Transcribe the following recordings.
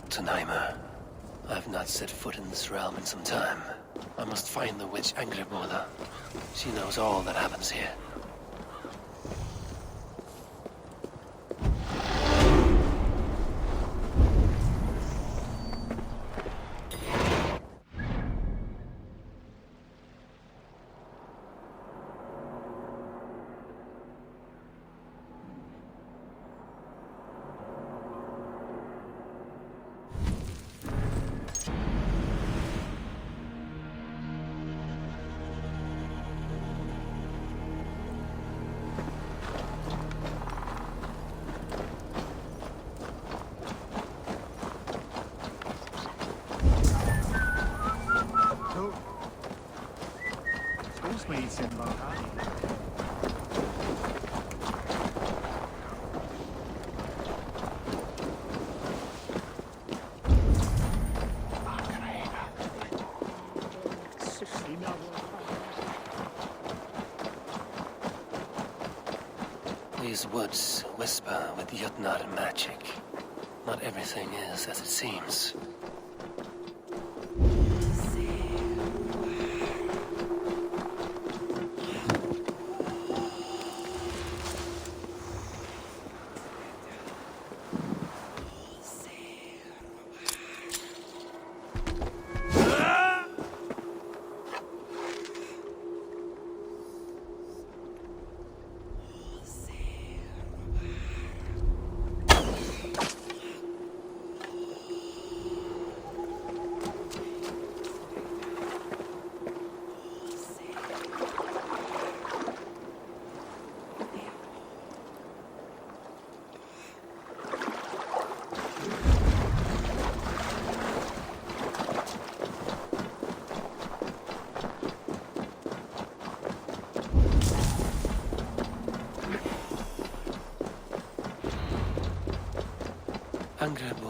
Jotunheimer. I've not set foot in this realm in some time. I must find the witch Eivor. She knows all that happens here. These woods whisper with Jotunheim magic. Not everything is as it seems.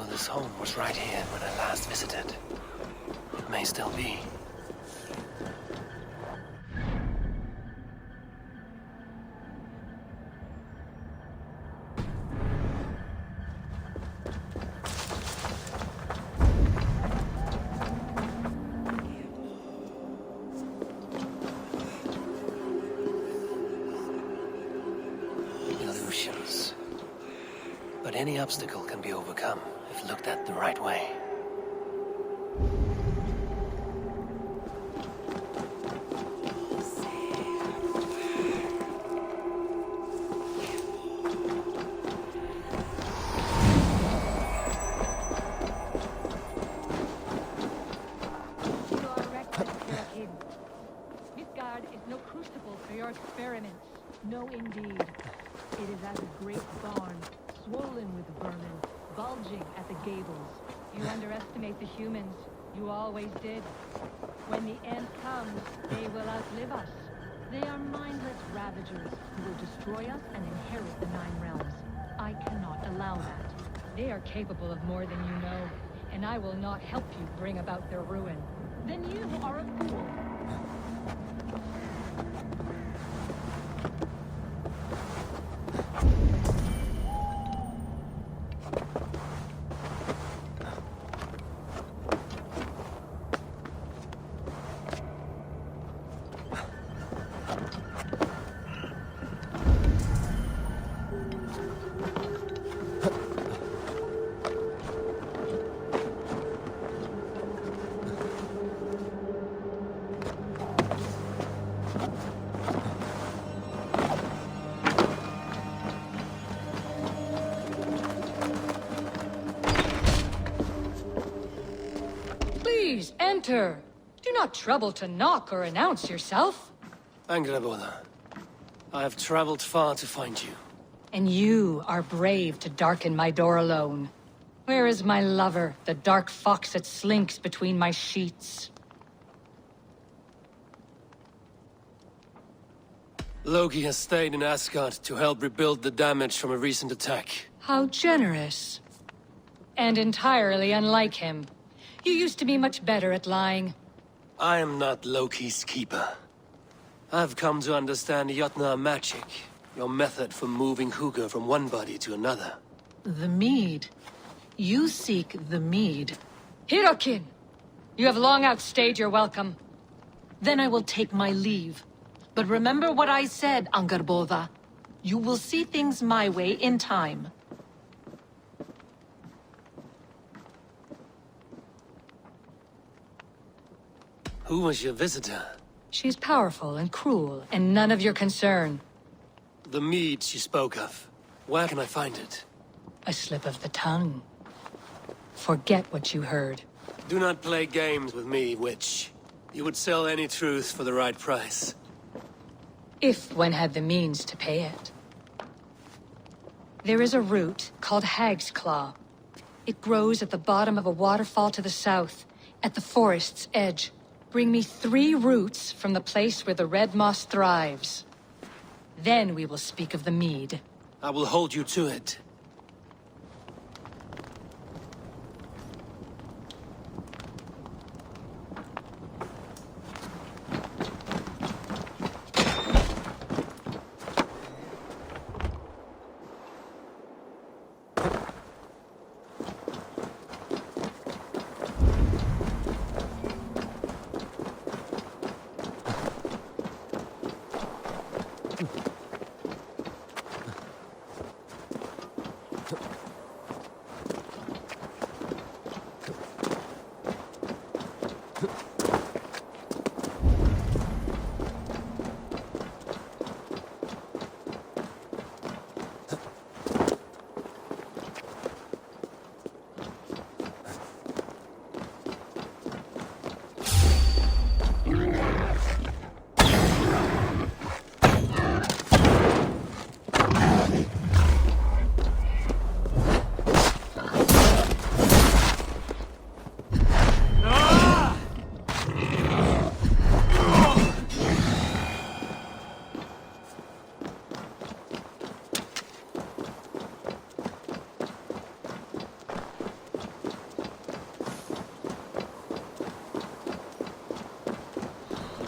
This home was right here when I last visited. It may still be. Illusions. But any obstacle can be overcome if looked at the right way. Midgard is no crucible for your experiments. No, indeed. It is as a great barn, swollen with vermin, bulging at the gables. You underestimate the humans. You always did. When the end comes, they will outlive us. They are mindless ravagers who will destroy us and inherit the 9 realms. I cannot allow that. They are capable of more than you know, and I will not help you bring about their ruin. Then you are a fool. Please, enter. Do not trouble to knock or announce yourself. Eivor, I have traveled far to find you. And you are brave to darken my door alone. Where is my lover, the dark fox that slinks between my sheets? Loki has stayed in Asgard to help rebuild the damage from a recent attack. How generous. And entirely unlike him. You used to be much better at lying. I am not Loki's keeper. I've come to understand Jotunheim magic, your method for moving Hugr from one body to another. The mead. You seek the mead. Hirokin! You have long outstayed your welcome. Then I will take my leave. But remember what I said, Angerboda. You will see things my way in time. Who was your visitor? She's powerful and cruel, and none of your concern. The mead she spoke of. Where can I find it? A slip of the tongue. Forget what you heard. Do not play games with me, witch. You would sell any truth for the right price. If one had the means to pay it. There is a root called Hag's Claw. It grows at the bottom of a waterfall to the south, at the forest's edge. Bring me 3 roots from the place where the red moss thrives. Then we will speak of the mead. I will hold you to it.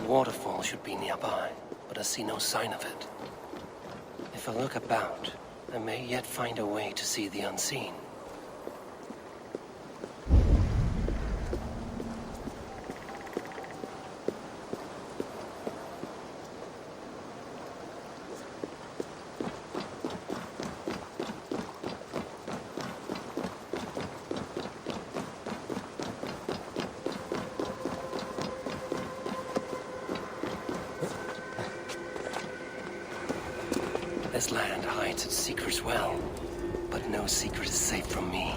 Waterfall should be nearby, but I see no sign of it. If I look about, I may yet find a way to see the unseen. This land hides its secrets well, but no secret is safe from me.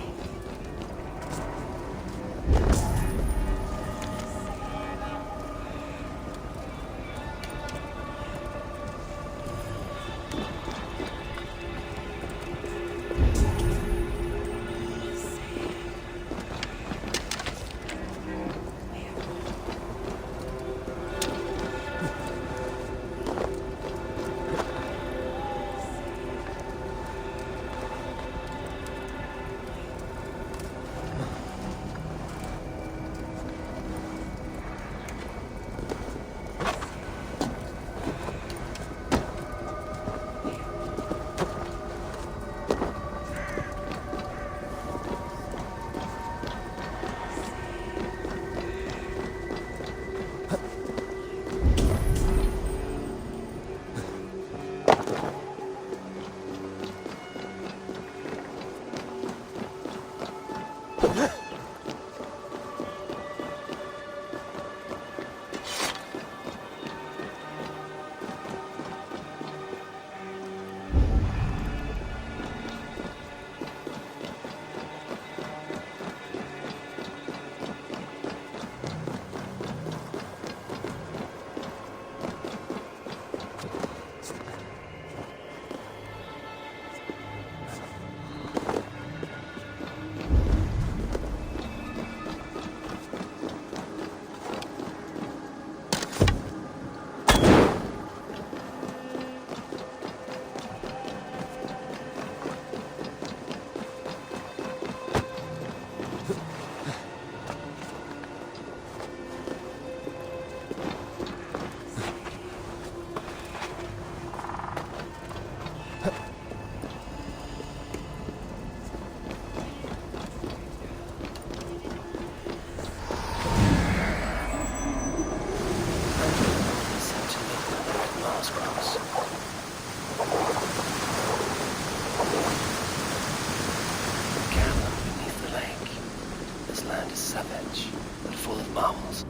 is savage, but full of marvels.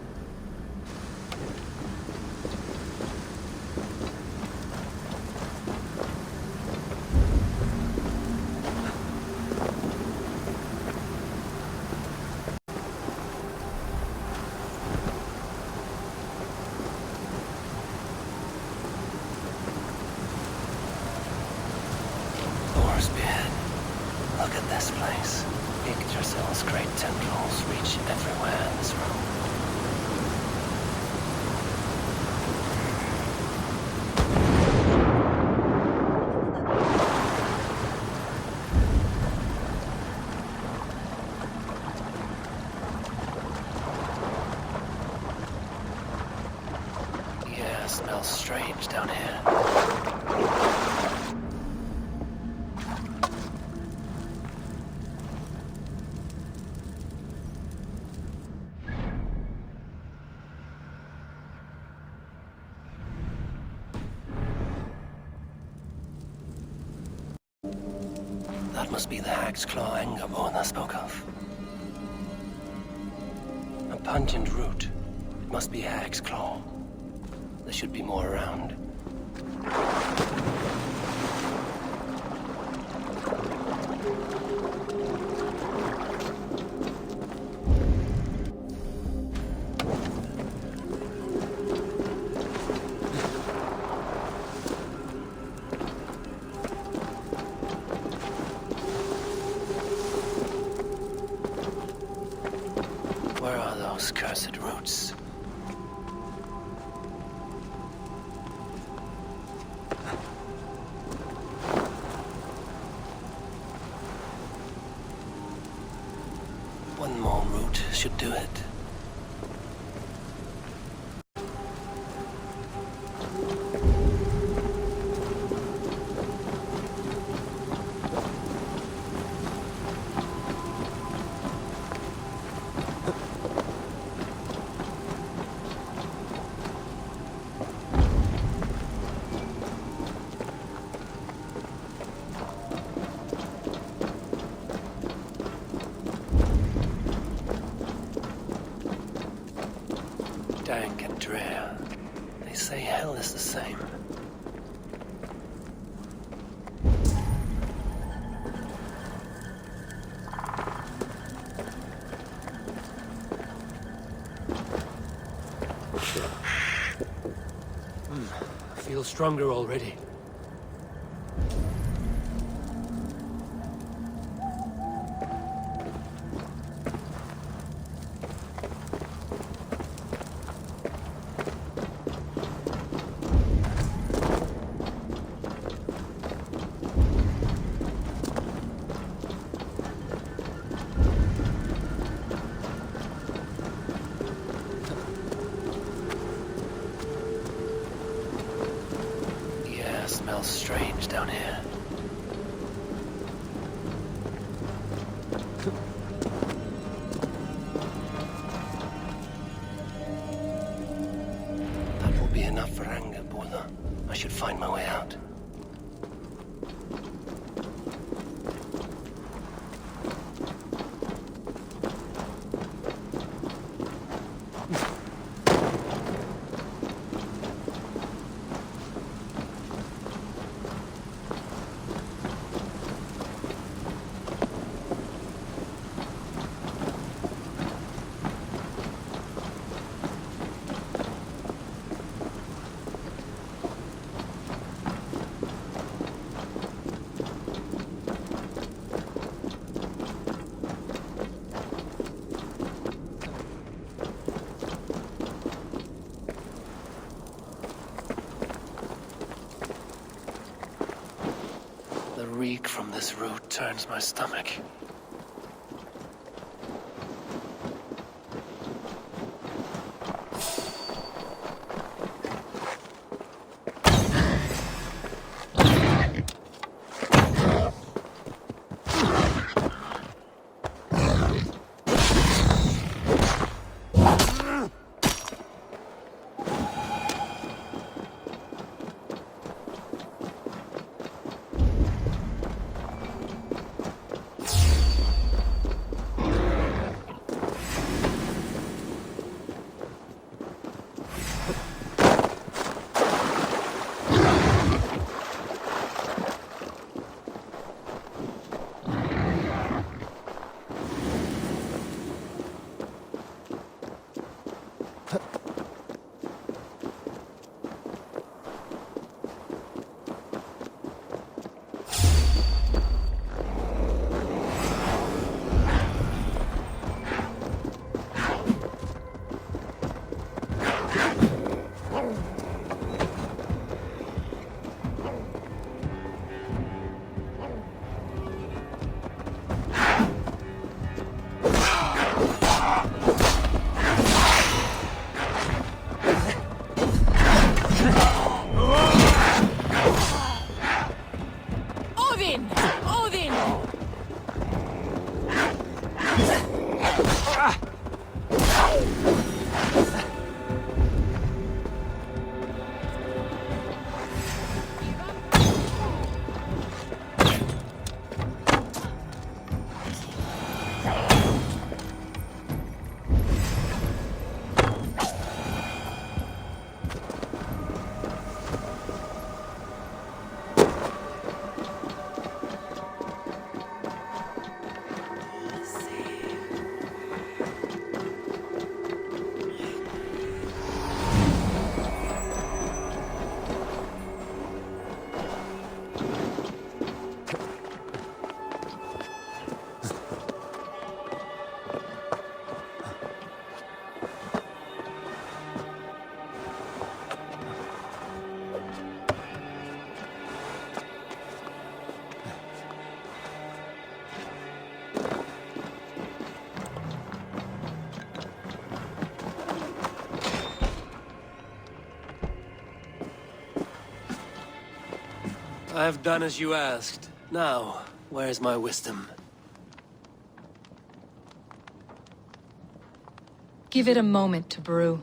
Look at this place. Yggdrasil's great tendrils reach everywhere in this room. Yeah, smells strange down here. That must be the Hag's Claw Eivor I spoke of. A pungent root. It must be Hag's Claw. There should be more around. Where are those cursed roots? One more root should do it. Dank and drear. They say hell is the same. I feel stronger already. Smells strange down here. That will be enough for anger, Borla. I should find my way out. The reek from this root turns my stomach. I've done as you asked. Now, where's my wisdom? Give it a moment to brew.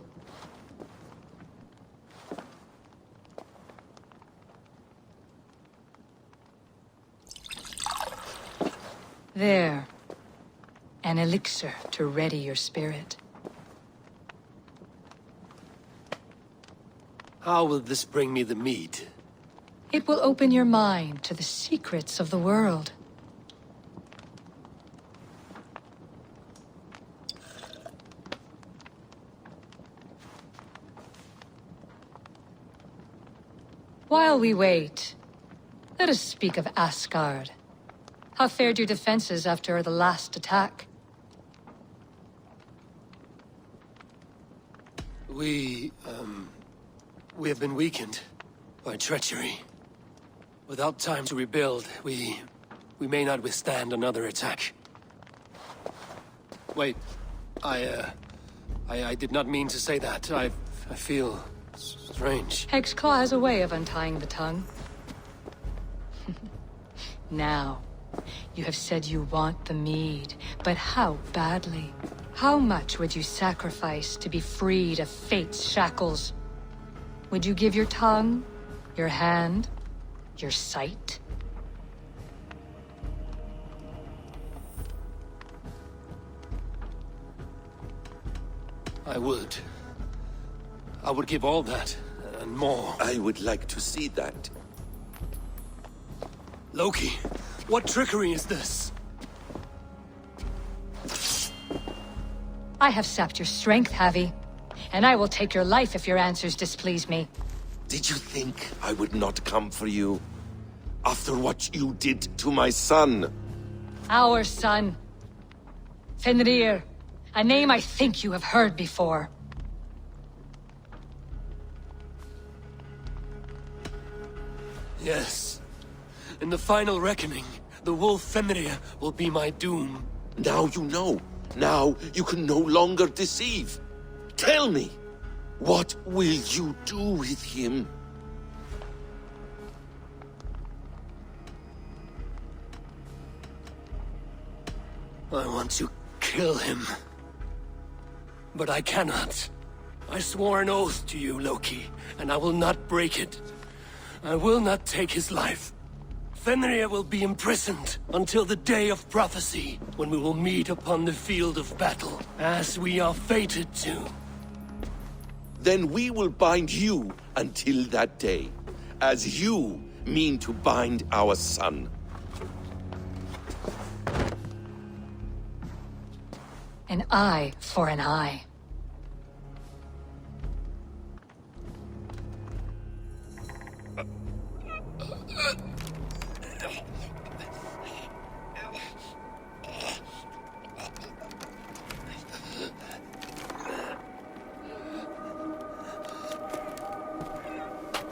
There. An elixir to ready your spirit. How will this bring me the mead? It will open your mind to the secrets of the world. While we wait, let us speak of Asgard. How fared your defenses after the last attack? We have been weakened by treachery. Without time to rebuild, we may not withstand another attack. Wait, I did not mean to say that. I feel strange. Hexclaw has a way of untying the tongue. Now, you have said you want the mead, but how badly? How much would you sacrifice to be freed of fate's shackles? Would you give your tongue, your hand, your sight? I would. I would give all that, and more. I would like to see that. Loki, what trickery is this? I have sapped your strength, Havi. And I will take your life if your answers displease me. Did you think I would not come for you? After what you did to my son? Our son. Fenrir. A name I think you have heard before. Yes. In the final reckoning, the wolf Fenrir will be my doom. Now you know. Now you can no longer deceive. Tell me, what will you do with him? I want to kill him. But I cannot. I swore an oath to you, Loki, and I will not break it. I will not take his life. Fenrir will be imprisoned until the day of prophecy, when we will meet upon the field of battle, as we are fated to. Then we will bind you until that day, as you mean to bind our son. An eye for an eye.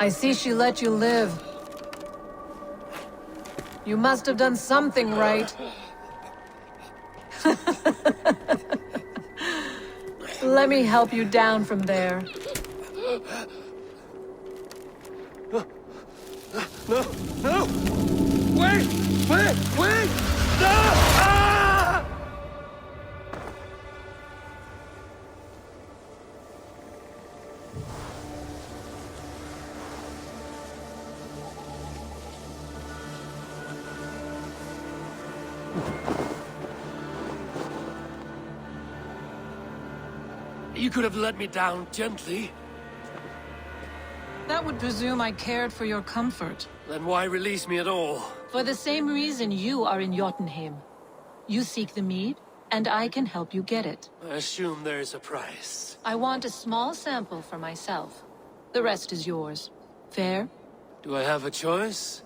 I see she let you live. You must have done something right. Let me help you down from there. No! No! Wait! Wait! No! Ah! You could have let me down gently. That would presume I cared for your comfort. Then why release me at all? For the same reason you are in Jotunheim. You seek the mead, and I can help you get it. I assume there is a price. I want a small sample for myself. The rest is yours. Fair? Do I have a choice?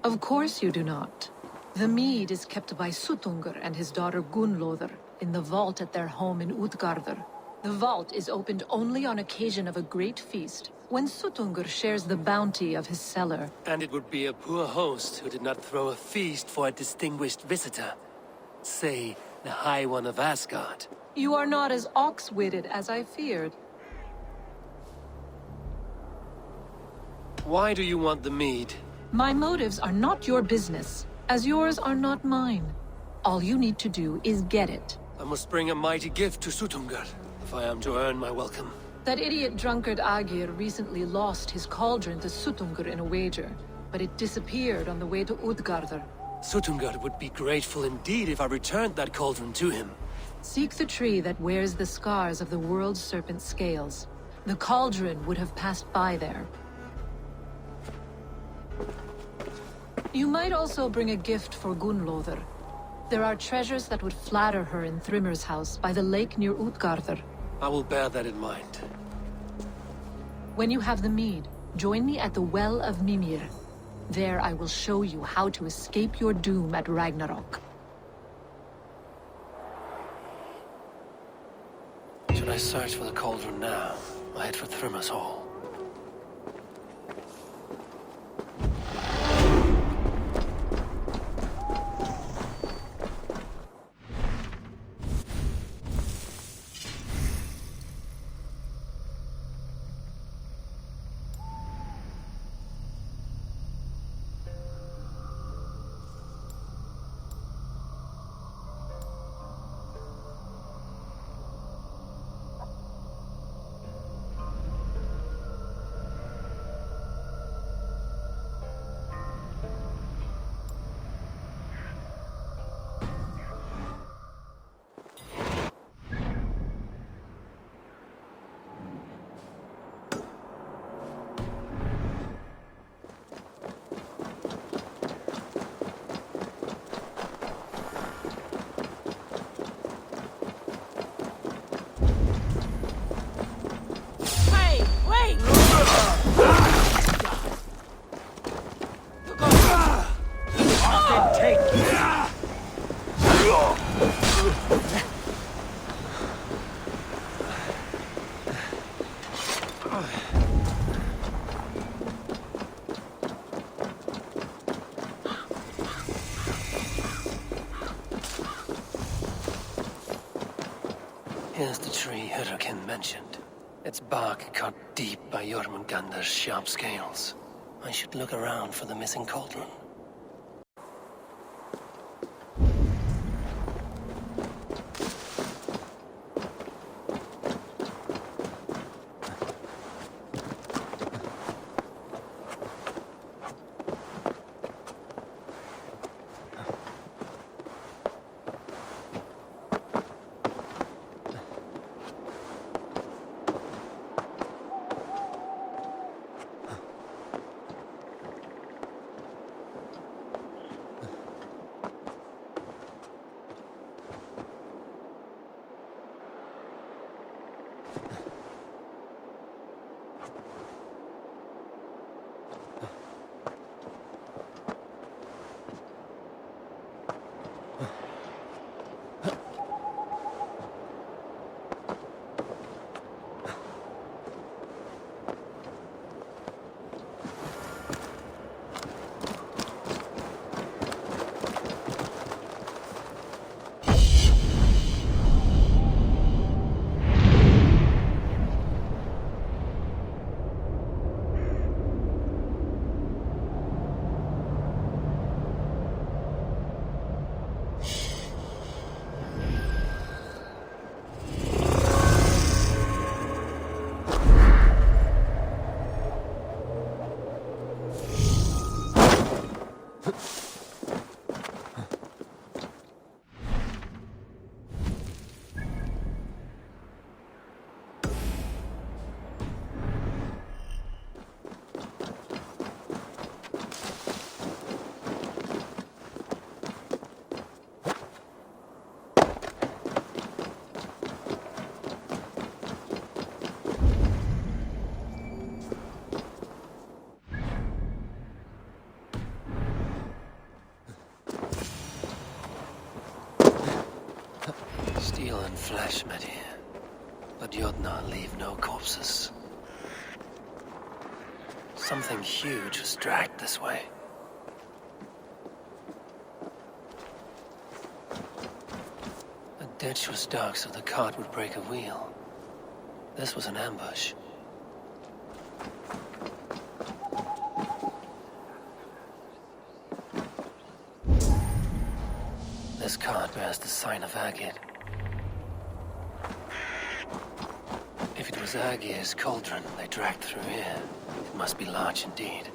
Of course you do not. The mead is kept by Suttungr and his daughter Gunnlóðr in the vault at their home in Utgardr. The vault is opened only on occasion of a great feast, when Suttungr shares the bounty of his cellar. And it would be a poor host who did not throw a feast for a distinguished visitor. Say, the High One of Asgard. You are not as ox-witted as I feared. Why do you want the mead? My motives are not your business, as yours are not mine. All you need to do is get it. I must bring a mighty gift to Sutungar, if I am to earn my welcome. That idiot drunkard Agir recently lost his cauldron to Sutungur in a wager, but it disappeared on the way to Utgardr. Sutungar would be grateful indeed if I returned that cauldron to him. Seek the tree that wears the scars of the world serpent's scales. The cauldron would have passed by there. You might also bring a gift for Gunlother. There are treasures that would flatter her in Thrimmer's house by the lake near Utgardr. I will bear that in mind. When you have the mead, join me at the Well of Mimir. There I will show you how to escape your doom at Ragnarok. Should I search for the cauldron now? I head for Thrimmer's Hall. Here's the tree Hurricane mentioned. Its bark cut deep by Jormungandr's sharp scales. I should look around for the missing cauldron. Steel and flesh met here, but Jotnar leave no corpses. Something huge was dragged this way. The ditch was dark, so the cart would break a wheel. This was an ambush. bears the sign of Agit. If it was Agir's cauldron they dragged through here, it must be large indeed.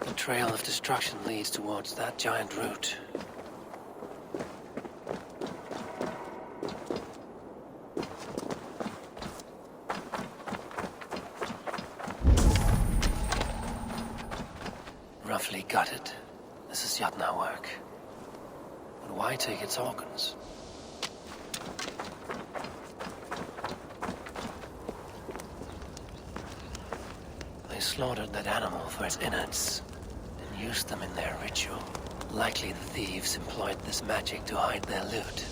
The trail of destruction leads towards that giant root. Roughly gutted. This is Jotunheim work. But why take its organs? They slaughtered that animal for its innards. Used them in their ritual. Likely the thieves employed this magic to hide their loot.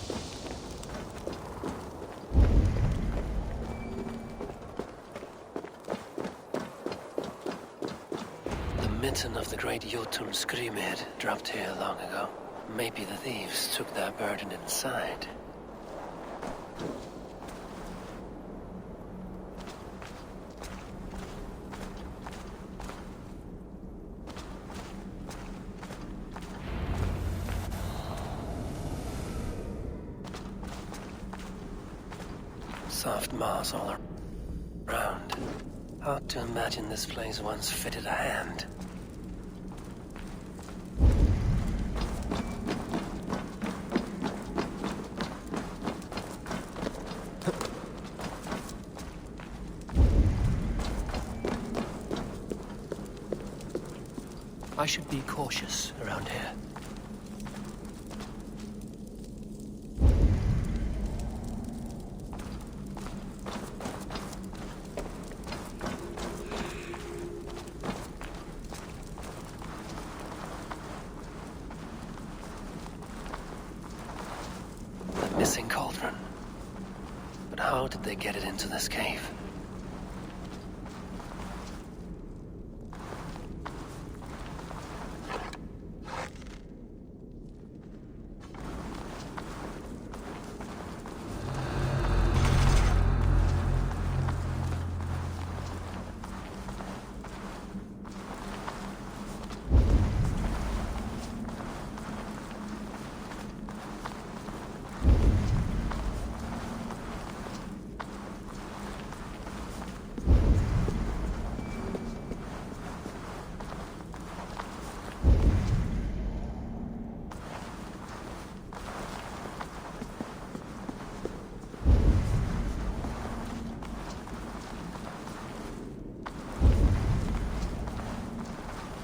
The mitten of the great Jotun screamed dropped here long ago. Maybe the thieves took their burden inside. Soft moss all around. Hard to imagine this place once fitted a hand. I should be cautious around here. Missing cauldron. But how did they get it into this cave?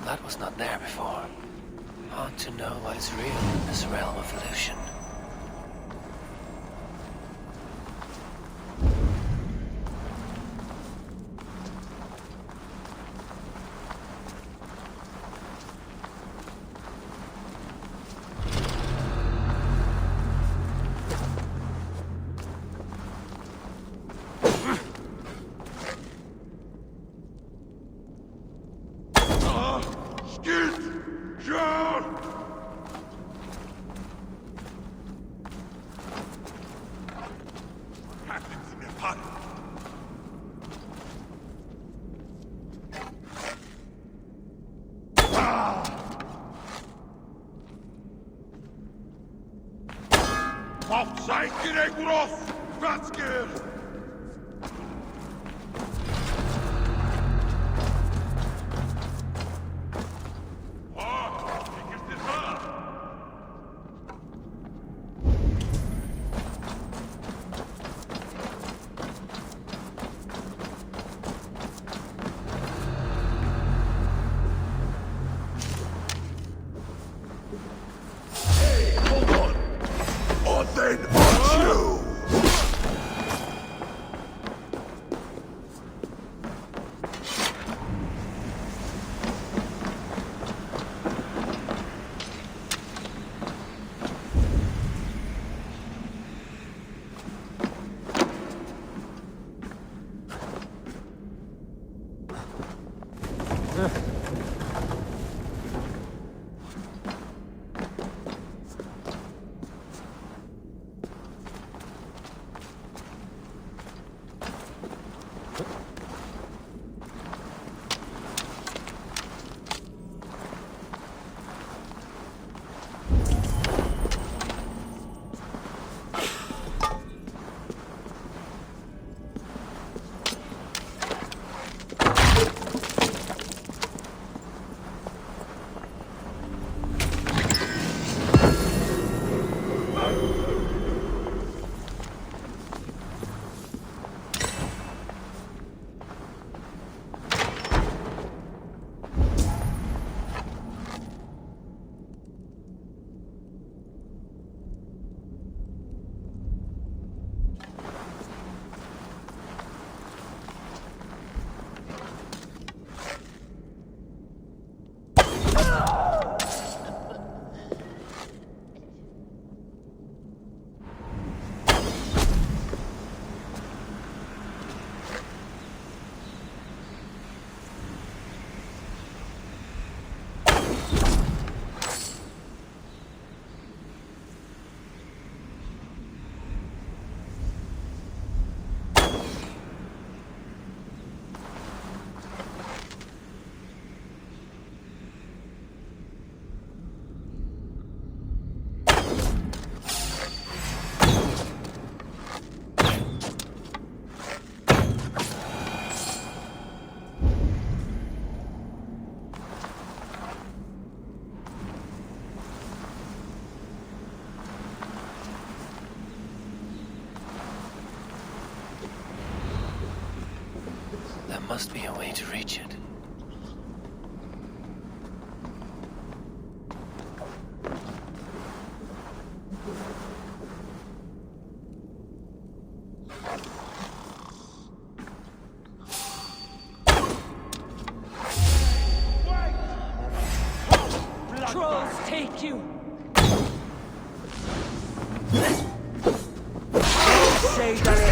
That was not there before. Hard to know what is real in this realm of illusion. Git! Kör! Kahretsin yapar! Seid Gregros! Vatzgir! Must be a way to reach it. Trolls take you! Say that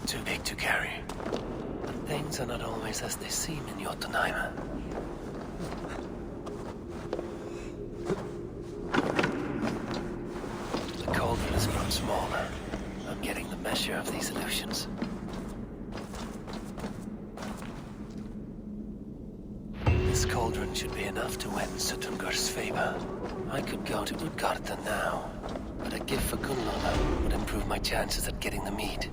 Too big to carry. But things are not always as they seem in Jotunheim. The has grown smaller. I'm getting the measure of these illusions. This cauldron should be enough to win Suttungur's favor. I could go to Utgarda now, but a gift for Gunnlaugur would improve my chances at getting the mead.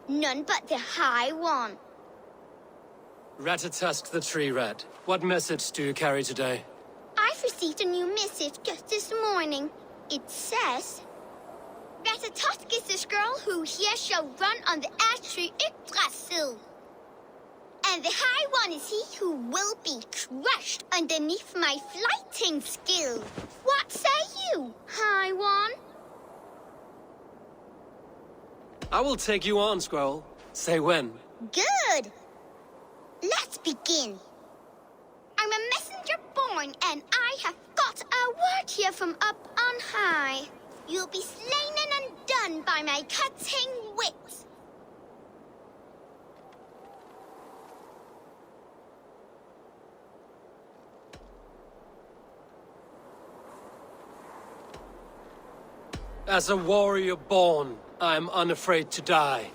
None but the High One. Ratatusk the Tree Rat. What message do you carry today? I've received a new message just this morning. It says, Ratatusk is this girl who here shall run on the ash tree Yggdrasil. And the High One is he who will be crushed underneath my flighting skill. What say you, High One? I will take you on, Squirrel. Say when. Good. Let's begin. I'm a messenger born, and I have got a word here from up on high. You'll be slain and undone by my cutting wit. As a warrior born, I'm unafraid to die.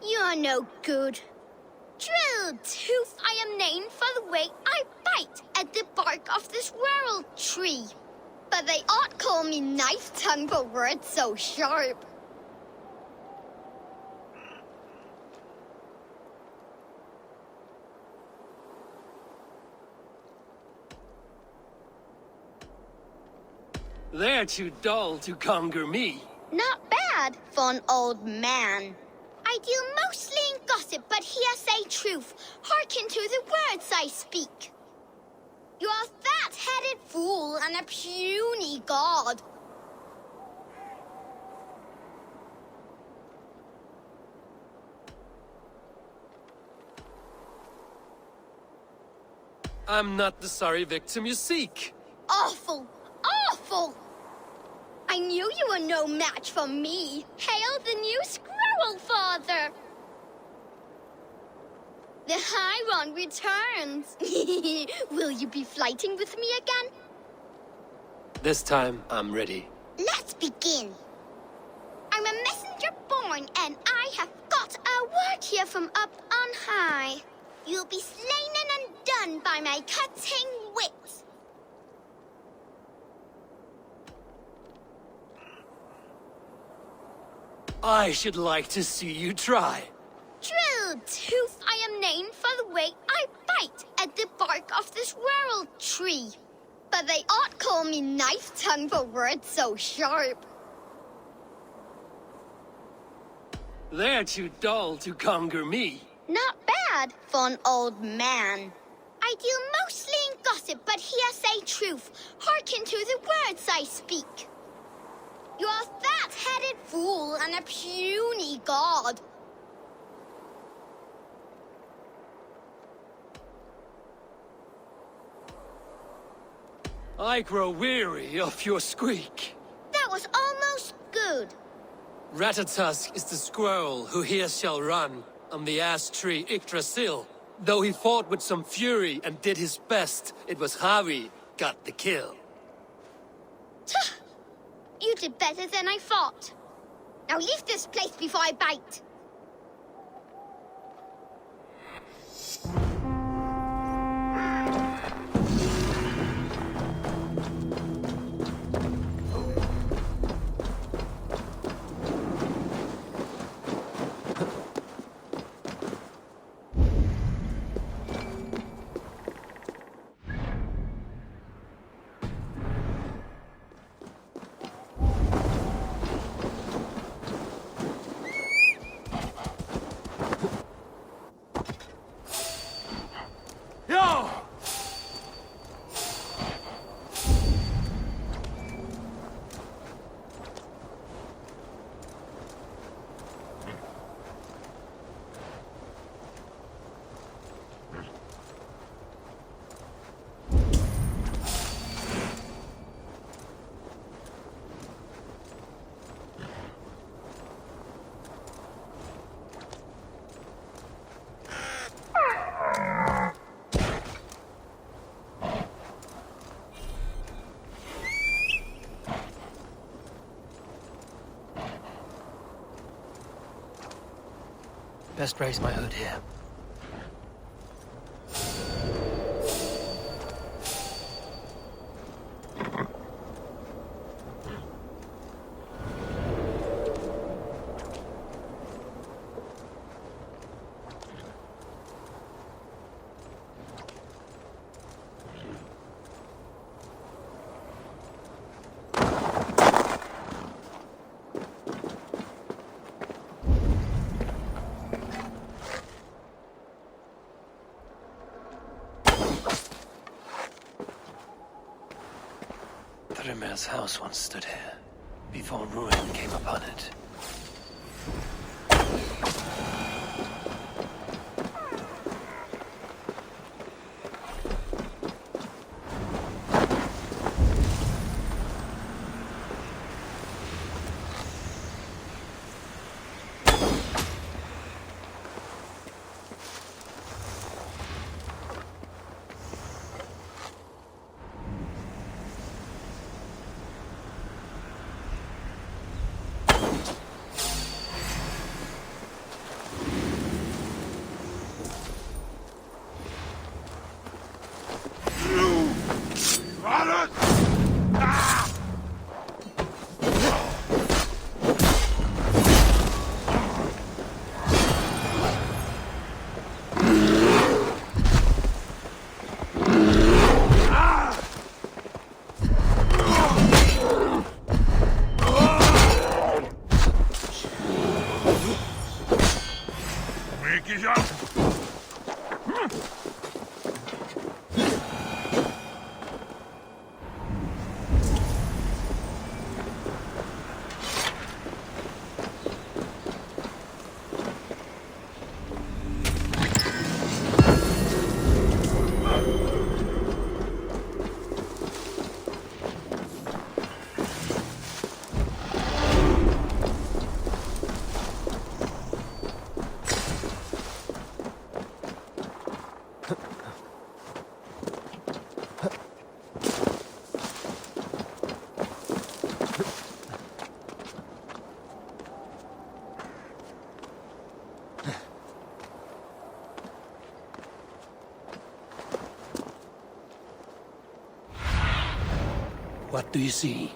You're no good. Drill tooth, I am named for the way I bite at the bark of this world tree. But they ought call me knife tongue for words so sharp. They're too dull to conquer me. Not bad for an old man. I deal mostly in gossip, but here say truth. Hearken to the words I speak. You're a fat-headed fool and a puny god. I'm not the sorry victim you seek. Awful! Awful! I knew you were no match for me. Hail the new Squirrel Father! The Chiron returns. Will you be fighting with me again? This time, I'm ready. Let's begin. I'm a messenger born, and I have got a word here from up on high. You'll be slain and undone by my cutting wit. I should like to see you try. True tooth, I am named for the way I bite at the bark of this world tree. But they ought call me knife tongue for words so sharp. They're too dull to conquer me. Not bad for an old man. I deal mostly in gossip, but here say truth. Hearken to the words I speak. You're a fat-headed fool and a puny god. I grow weary of your squeak. That was almost good. Ratatusk is the squirrel who here shall run on the ash tree Yggdrasil. Though he fought with some fury and did his best, it was Harvey got the kill. You did better than I thought. Now leave this place before I bite. Yo! Best raise my hood here. Thrymir's house once stood here, before ruin came upon it. What do you see?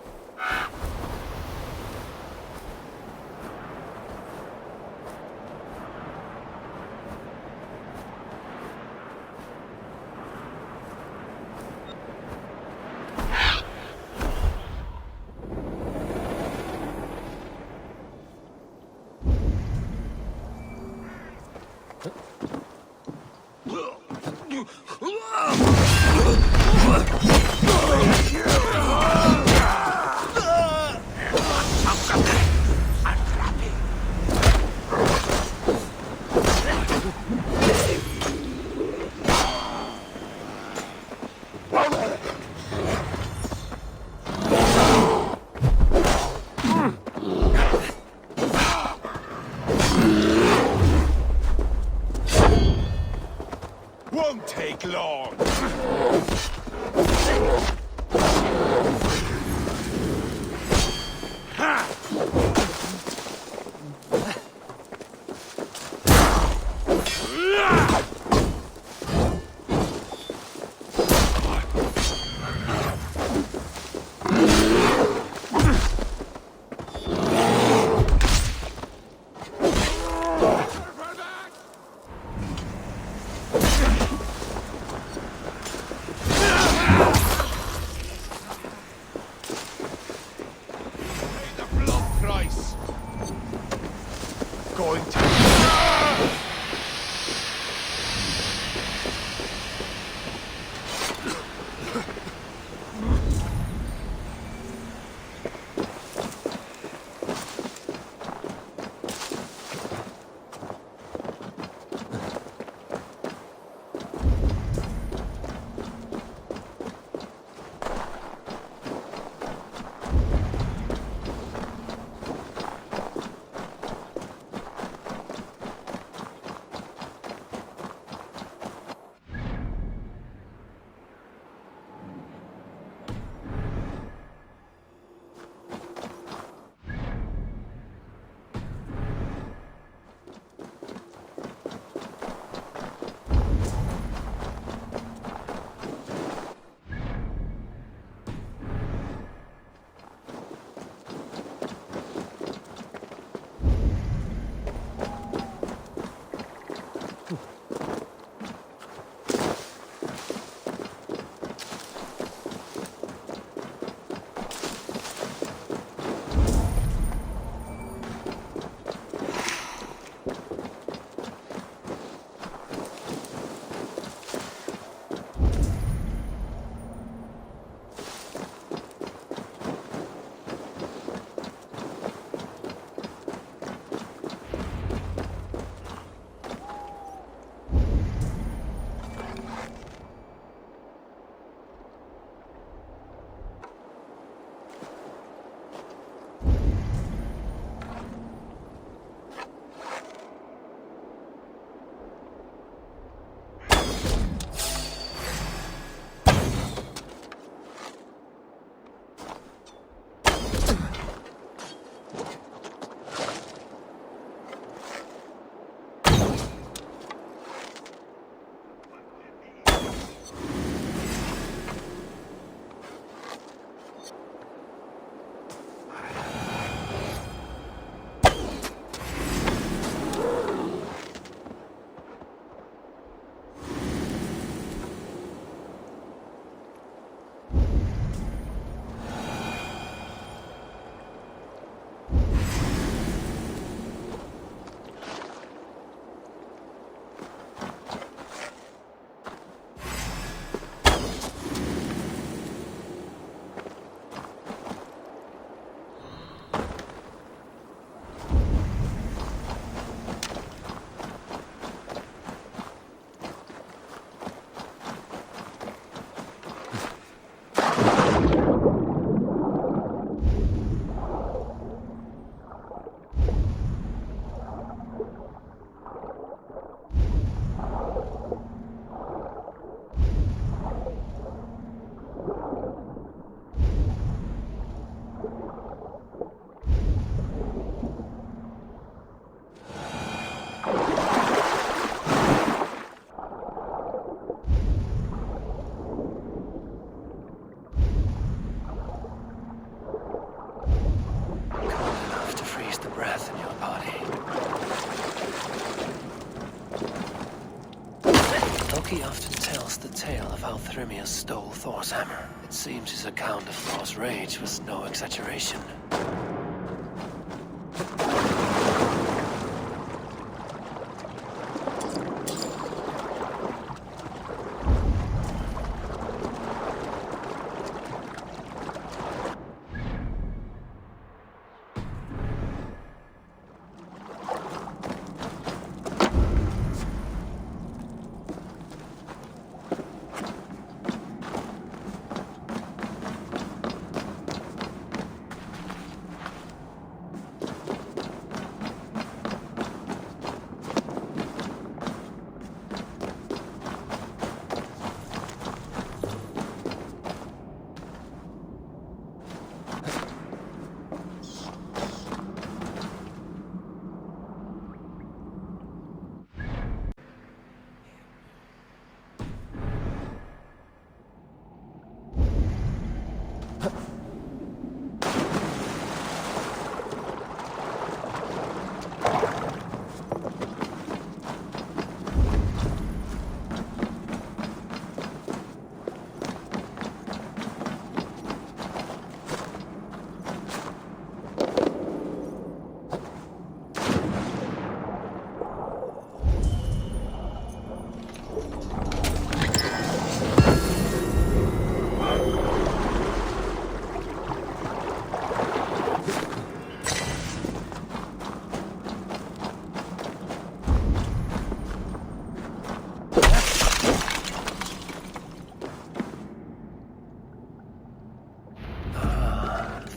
Thrymia stole Thor's hammer. It seems his account of Thor's rage was no exaggeration.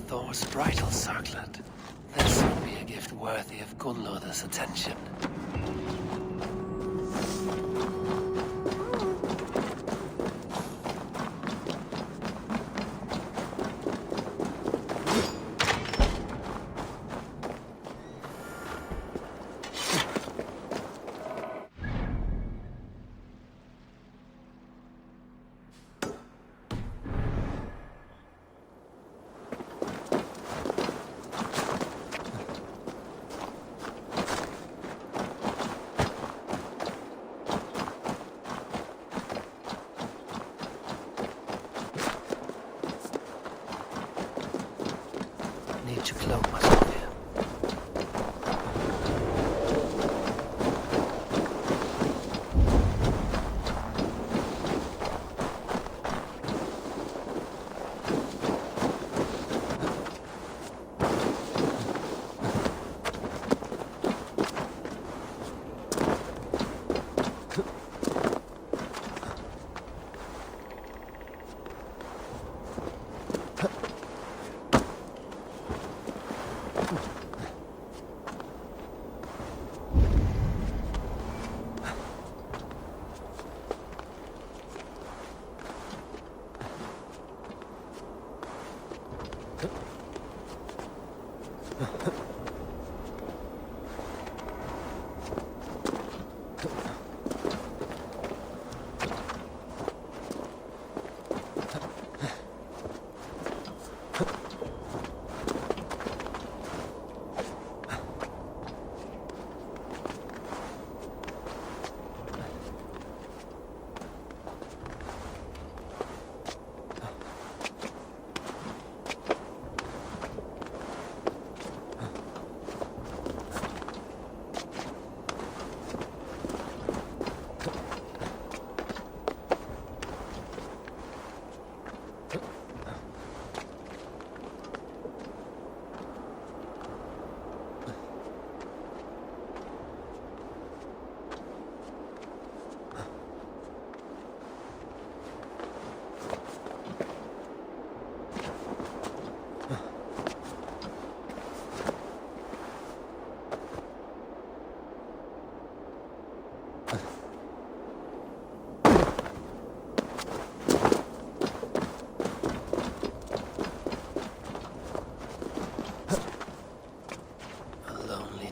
Thor's bridal circlet. This would be a gift worthy of Gunnlod's attention. Need to cloak myself here.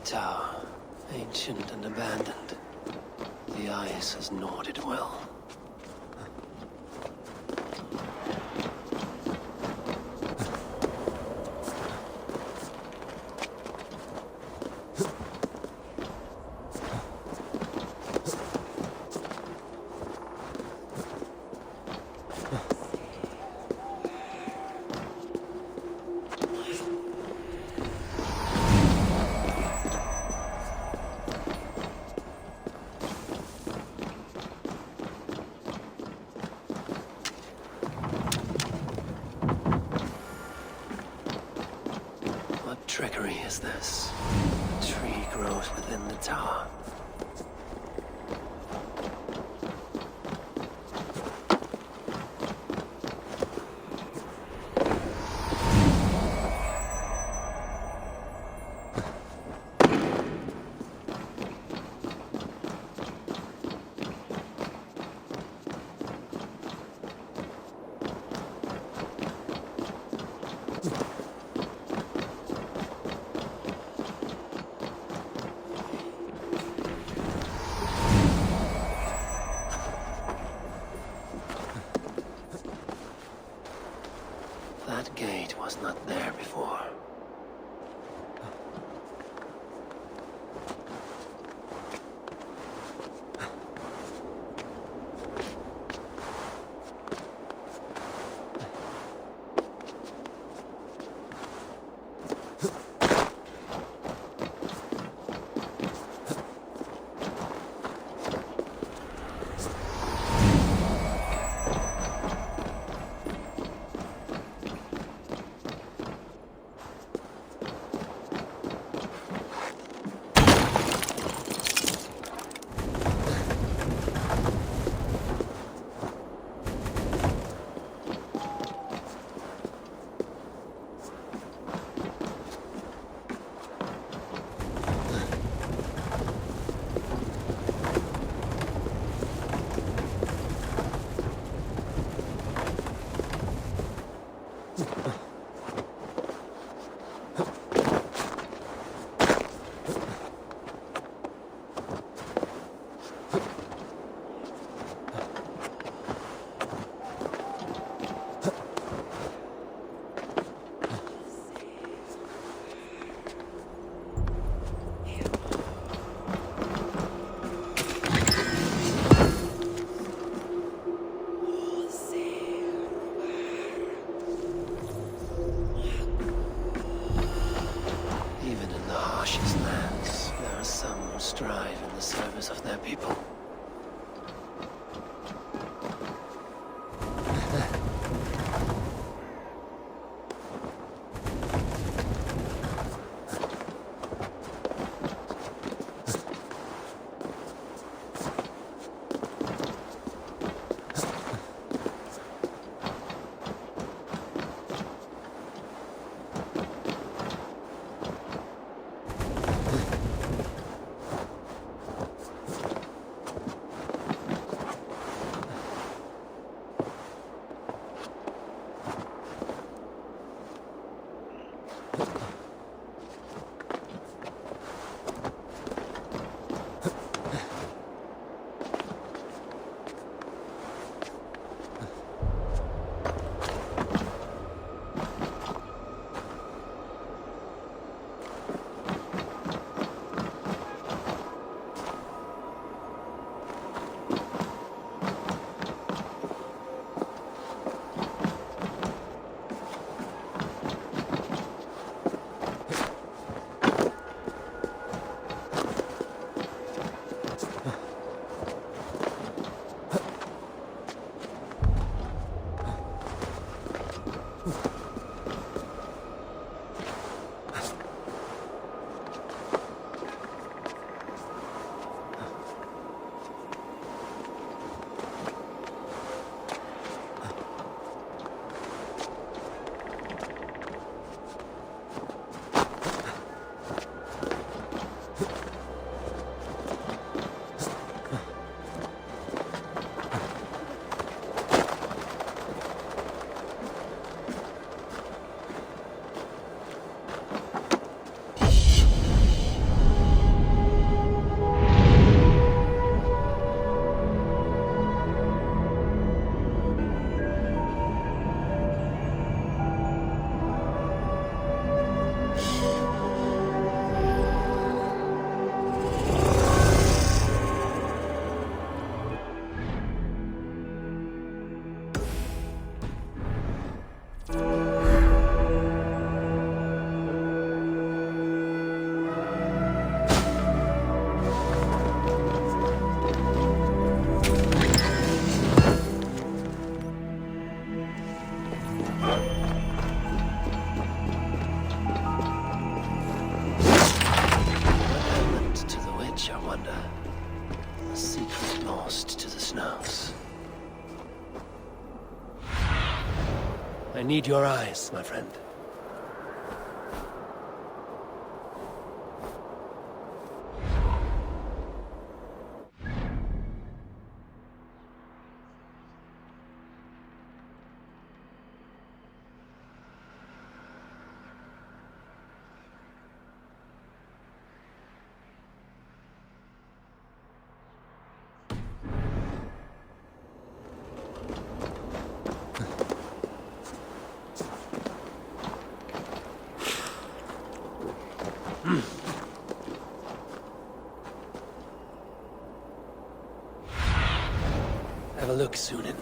Tower, ancient and abandoned. The ice has gnawed it well. tree is this? The tree grows within the tower. That gate was not there before. Strive in the service of their people. I need your eyes, my friend. Have a look, Sunan.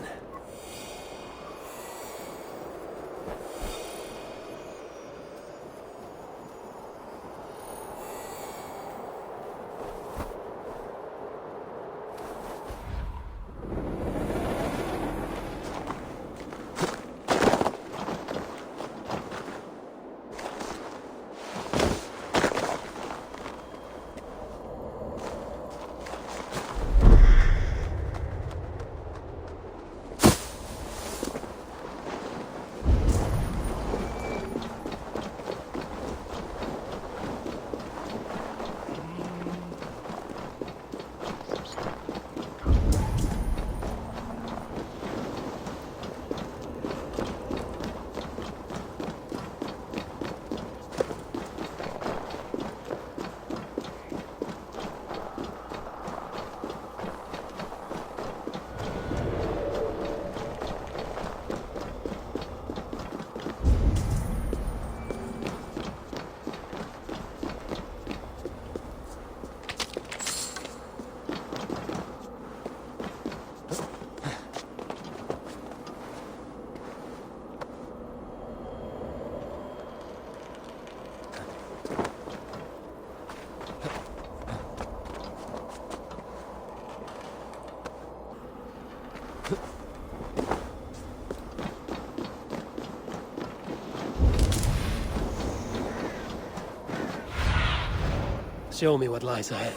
Show me what lies ahead.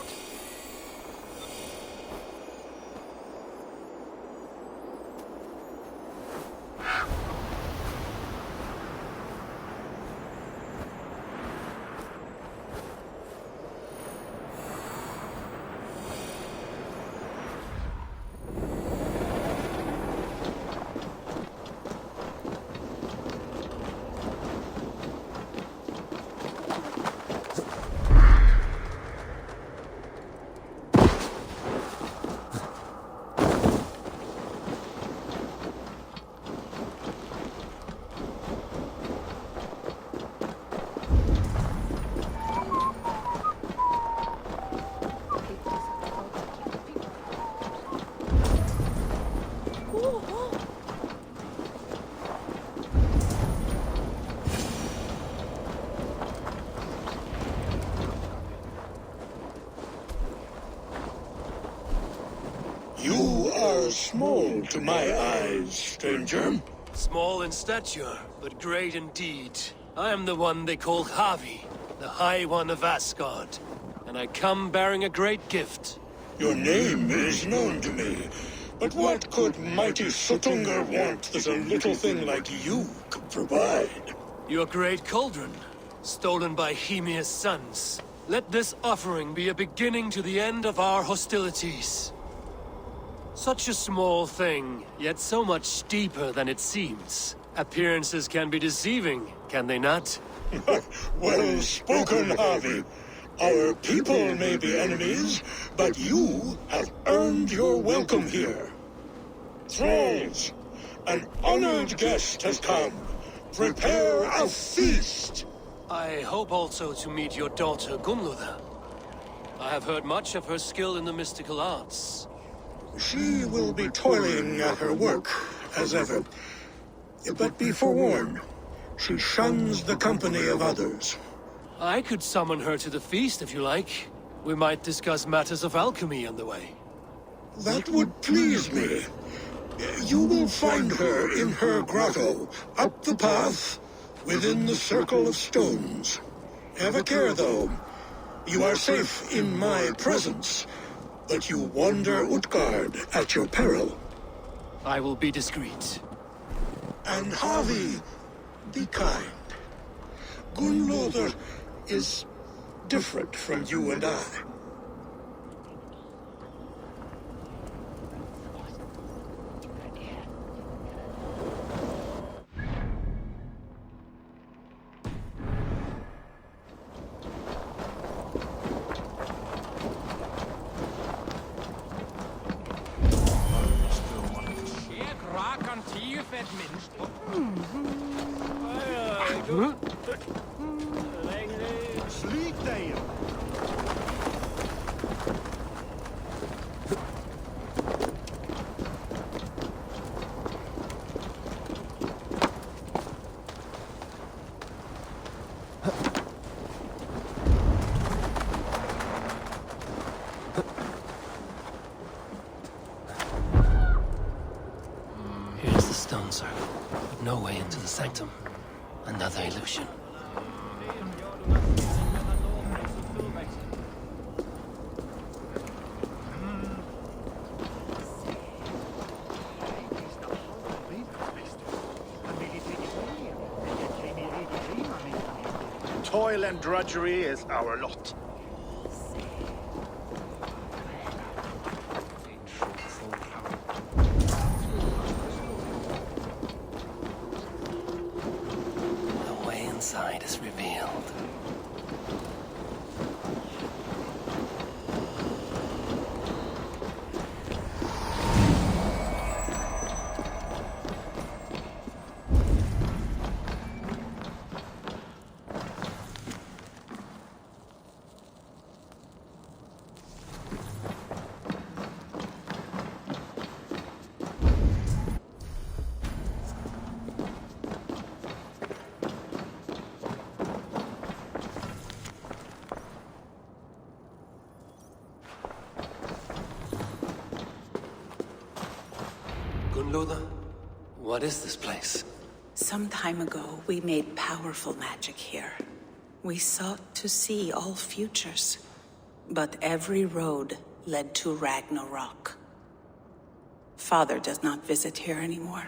You are small to my eyes, stranger. Small in stature, but great in deed. I am the one they call Havi, the High One of Asgard. And I come bearing a great gift. Your name is known to me. But what could mighty Sutungur want that a little thing like you could provide? Your great cauldron, stolen by Hymir's sons. Let this offering be a beginning to the end of our hostilities. Such a small thing, yet so much deeper than it seems. Appearances can be deceiving, can they not? Well spoken, Havi. Our people may be enemies, but you have earned your welcome here. Thralls, an honored guest has come. Prepare a feast. I hope also to meet your daughter Gunlotha. I have heard much of her skill in the mystical arts. She will be toiling at her work, as ever. But be forewarned, she shuns the company of others. I could summon her to the feast if you like. We might discuss matters of alchemy on the way. That would please me. You will find her in her grotto, up the path, within the circle of stones. Have a care, though. You are safe in my presence, but you wander Utgard at your peril. I will be discreet. And Havi, be kind. Gunlother is different from you and I. Here's the stone circle, but no way into the sanctum. Another illusion. Toil and drudgery is our lot. The way inside is revealed. Gunlother, what is this place? Some time ago, we made powerful magic here. We sought to see all futures, but every road led to Ragnarok. Father does not visit here anymore.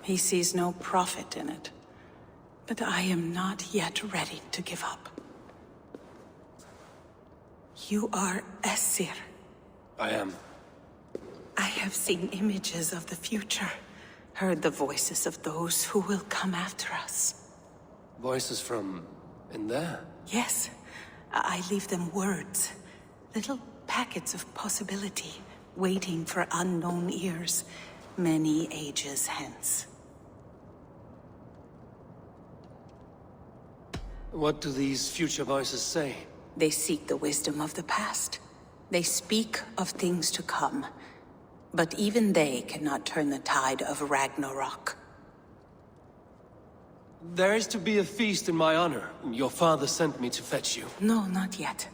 He sees no profit in it. But I am not yet ready to give up. You are Aesir. I am. I have seen images of the future, heard the voices of those who will come after us. Voices from in there? Yes, I leave them words, little packets of possibility, waiting for unknown ears, many ages hence. What do these future voices say? They seek the wisdom of the past. They speak of things to come. But even they cannot turn the tide of Ragnarok. There is to be a feast in my honor. Your father sent me to fetch you. No, not yet.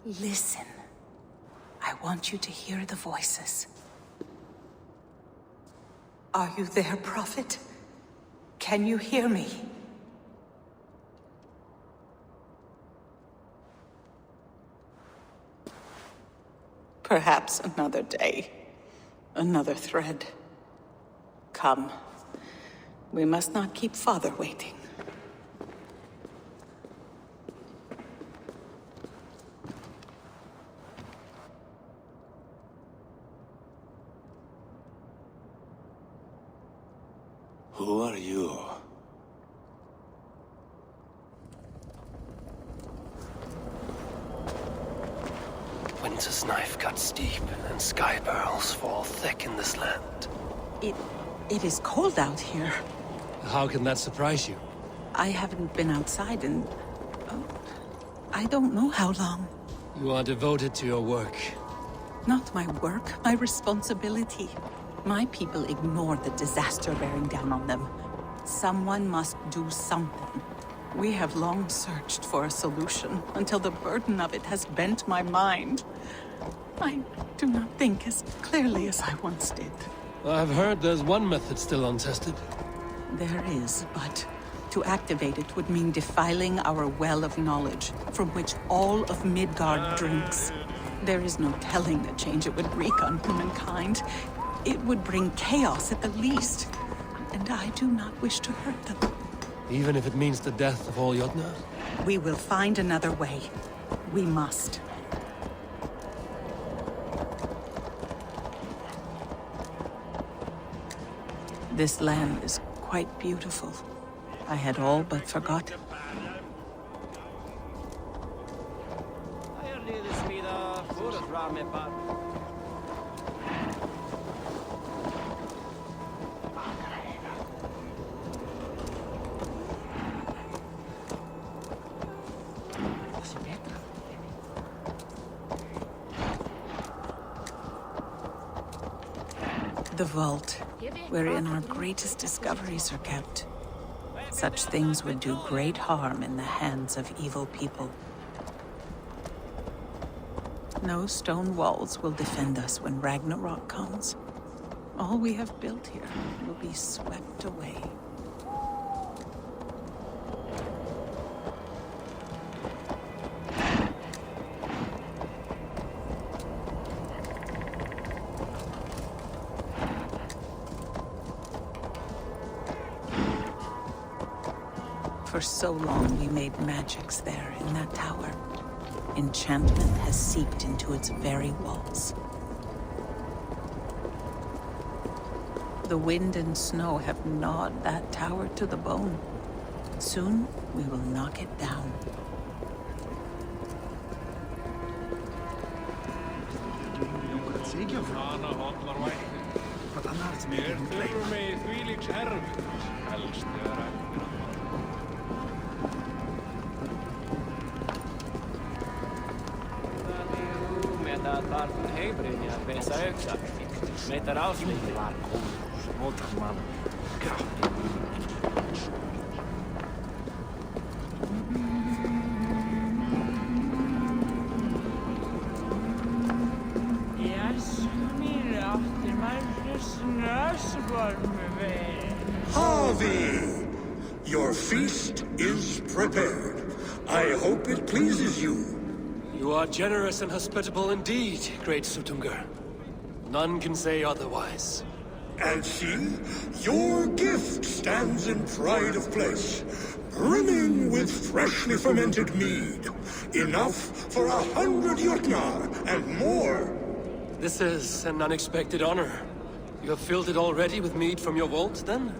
Listen. I want you to hear the voices. Are you there, Prophet? Can you hear me? Perhaps another day. Another thread. Come. We must not keep Father waiting. Who are you? Winter's knife cuts deep, and sky pearls fall thick in this land. It is cold out here. How can that surprise you? I haven't been outside in... I don't know how long. You are devoted to your work. Not my work, my responsibility. My people ignore the disaster bearing down on them. Someone must do something. We have long searched for a solution, until the burden of it has bent my mind. I do not think as clearly as I once did. I've heard there's one method still untested. There is, but to activate it would mean defiling our well of knowledge, from which all of Midgard drinks. There is no telling the change it would wreak on humankind. It would bring chaos at the least, and I do not wish to hurt them. Even if it means the death of all Jotnar? We will find another way. We must. This land is quite beautiful. I had all but forgotten. The vault, wherein our greatest discoveries are kept. Such things would do great harm in the hands of evil people. No stone walls will defend us when Ragnarok comes. All we have built here will be swept away. For so long we made magics there in that tower. Enchantment has seeped into its very walls. The wind and snow have gnawed that tower to the bone. Soon we will knock it down. Harvey! Your feast is prepared. I hope it pleases you. You are generous and hospitable indeed, great Sutungur. None can say otherwise. And see, your gift stands in pride of place, brimming with freshly fermented mead. Enough for 100 Jotnar and more. This is an unexpected honor. You have filled it already with mead from your vault, then?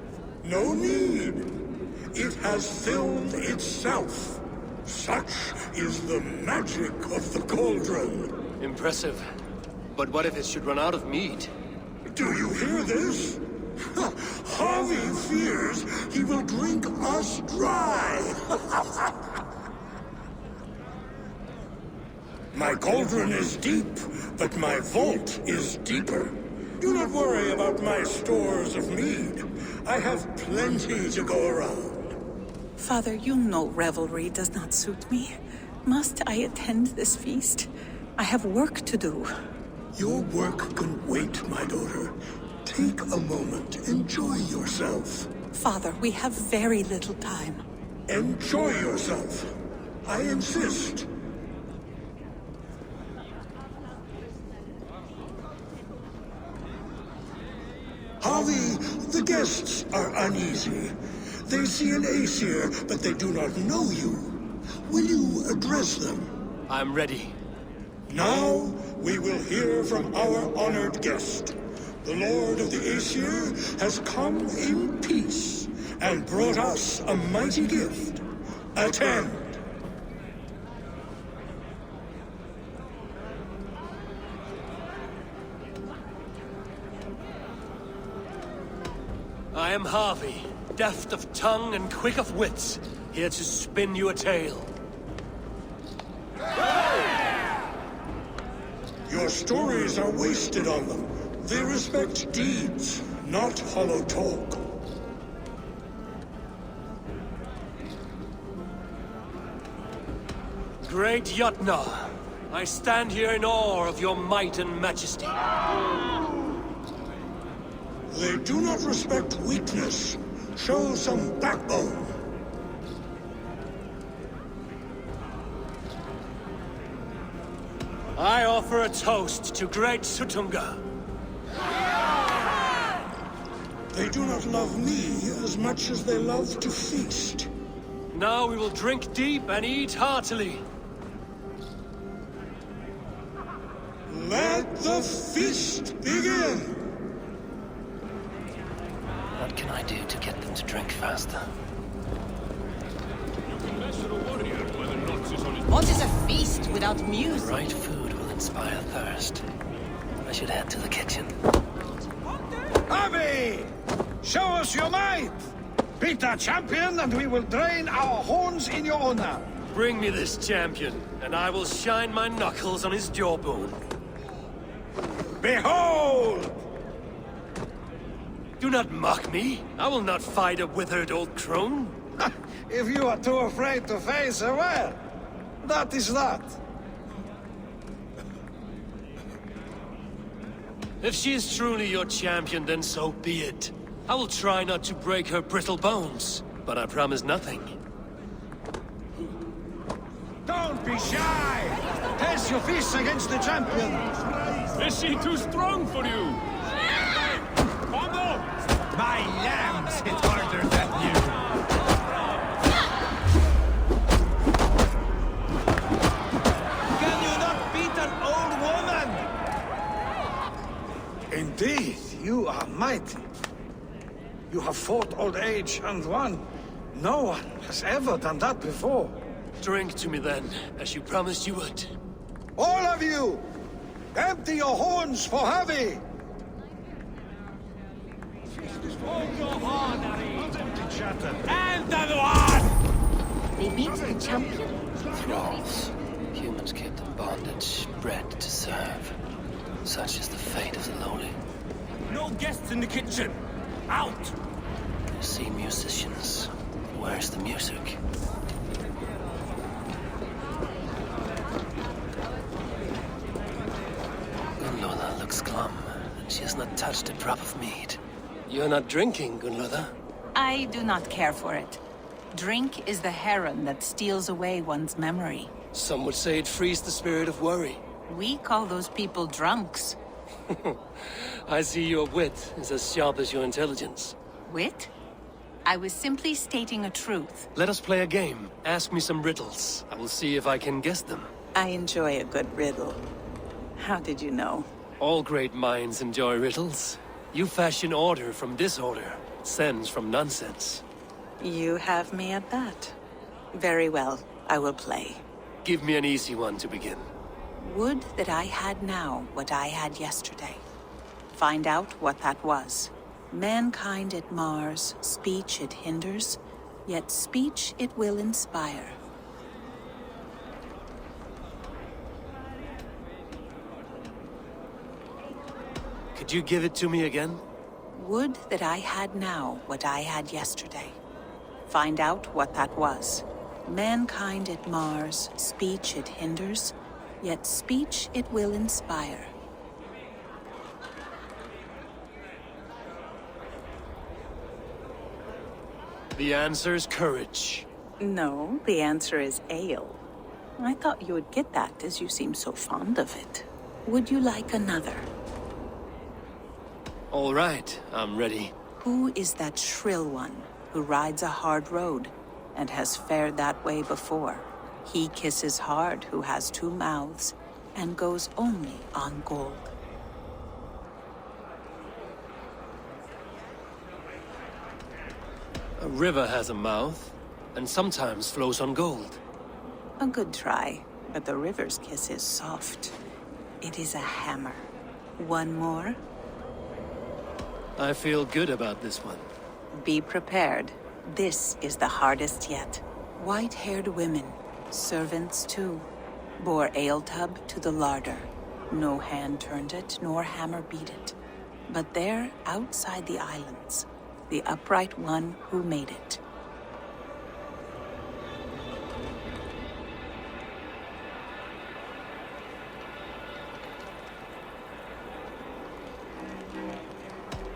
No need. It has filled itself. Such is the magic of the cauldron. Impressive. But what if it should run out of mead? Do you hear this? Harvey fears he will drink us dry. My cauldron is deep, but my vault is deeper. Do not worry about my stores of mead. I have plenty to go around. Father, you know revelry does not suit me. Must I attend this feast? I have work to do. Your work can wait, my daughter. Take a moment. Enjoy yourself. Father, we have very little time. Enjoy yourself. I insist. Harvey, the guests are uneasy. They see an Aesir, but they do not know you. Will you address them? I'm ready. Now, we will hear from our honored guest. The Lord of the Aesir has come in peace and brought us a mighty gift. Attend. I am Harvey, deft of tongue and quick of wits, here to spin you a tale. Your stories are wasted on them. They respect deeds, not hollow talk. Great Jotnar, I stand here in awe of your might and majesty. They do not respect weakness. Show some backbone. I offer a toast to great Sutungur. They do not love me as much as they love to feast. Now we will drink deep and eat heartily. Let the feast begin! What can I do to get them to drink faster? What is a feast without music? The right food will inspire thirst. I should head to the kitchen. Avi! Show us your might! Beat our champion and we will drain our horns in your honor. Bring me this champion, and I will shine my knuckles on his jawbone. Behold! Do not mock me. I will not fight a withered old crone. If you are too afraid to face her, well, that is that. If she is truly your champion, then so be it. I will try not to break her brittle bones, but I promise nothing. Don't be shy! Test your fists against the champion! Is she too strong for you? Combo! My lambs hit harder than you! Can you not beat an old woman? Indeed, you are mighty. You have fought old age and won. No one has ever done that before. Drink to me then, as you promised you would. All of you! Empty your horns for Javi! And the one! They beat the champion? Thralls. Humans kept in bondage, bred to serve. Such is the fate of the lowly. No guests in the kitchen! Out! You see musicians. Where's the music? Gunloda looks glum, and she has not touched a drop of mead. You're not drinking, Gunloda? I do not care for it. Drink is the heron that steals away one's memory. Some would say it frees the spirit of worry. We call those people drunks. I see your wit is as sharp as your intelligence. Wit? I was simply stating a truth. Let us play a game. Ask me some riddles. I will see if I can guess them. I enjoy a good riddle. How did you know? All great minds enjoy riddles. You fashion order from disorder, sense from nonsense. You have me at that. Very well, I will play. Give me an easy one to begin. Would that I had now what I had yesterday. Find out what that was. Mankind it mars, speech it hinders, yet speech it will inspire. Could you give it to me again? Would that I had now what I had yesterday. Find out what that was. Mankind it mars, speech it hinders, yet speech it will inspire. The answer's courage. No, the answer is ale. I thought you would get that as you seem so fond of it. Would you like another? All right, I'm ready. Who is that shrill one who rides a hard road and has fared that way before? He kisses hard who has two mouths and goes only on gold. A river has a mouth, and sometimes flows on gold. A good try, but the river's kiss is soft. It is a hammer. One more? I feel good about this one. Be prepared. This is the hardest yet. White-haired women, servants too, bore ale tub to the larder. No hand turned it, nor hammer beat it. But there, outside the islands, the upright one who made it.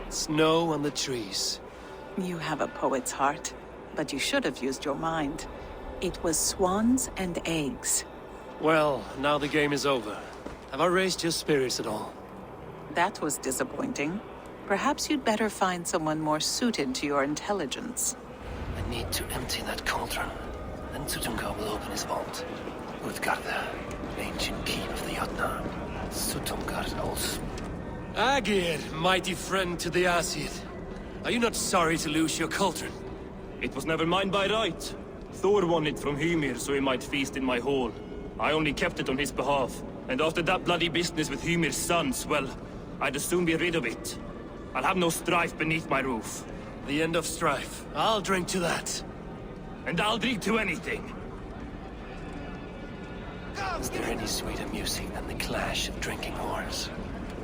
Snow on the trees. You have a poet's heart, but you should have used your mind. It was swans and eggs. Well, now the game is over. Have I raised your spirits at all? That was disappointing. Perhaps you'd better find someone more suited to your intelligence. I need to empty that cauldron. Then Sutungar will open his vault. Utgarda, ancient keep of the Jotunheim. Sutungar knows. Agir, mighty friend to the Aesir. Are you not sorry to lose your cauldron? It was never mine by right. Thor won it from Hymir so he might feast in my hall. I only kept it on his behalf. And after that bloody business with Hymir's sons, well, I'd as soon be rid of it. I'll have no strife beneath my roof. The end of strife. I'll drink to that. And I'll drink to anything. Is there any sweeter music than the clash of drinking horns?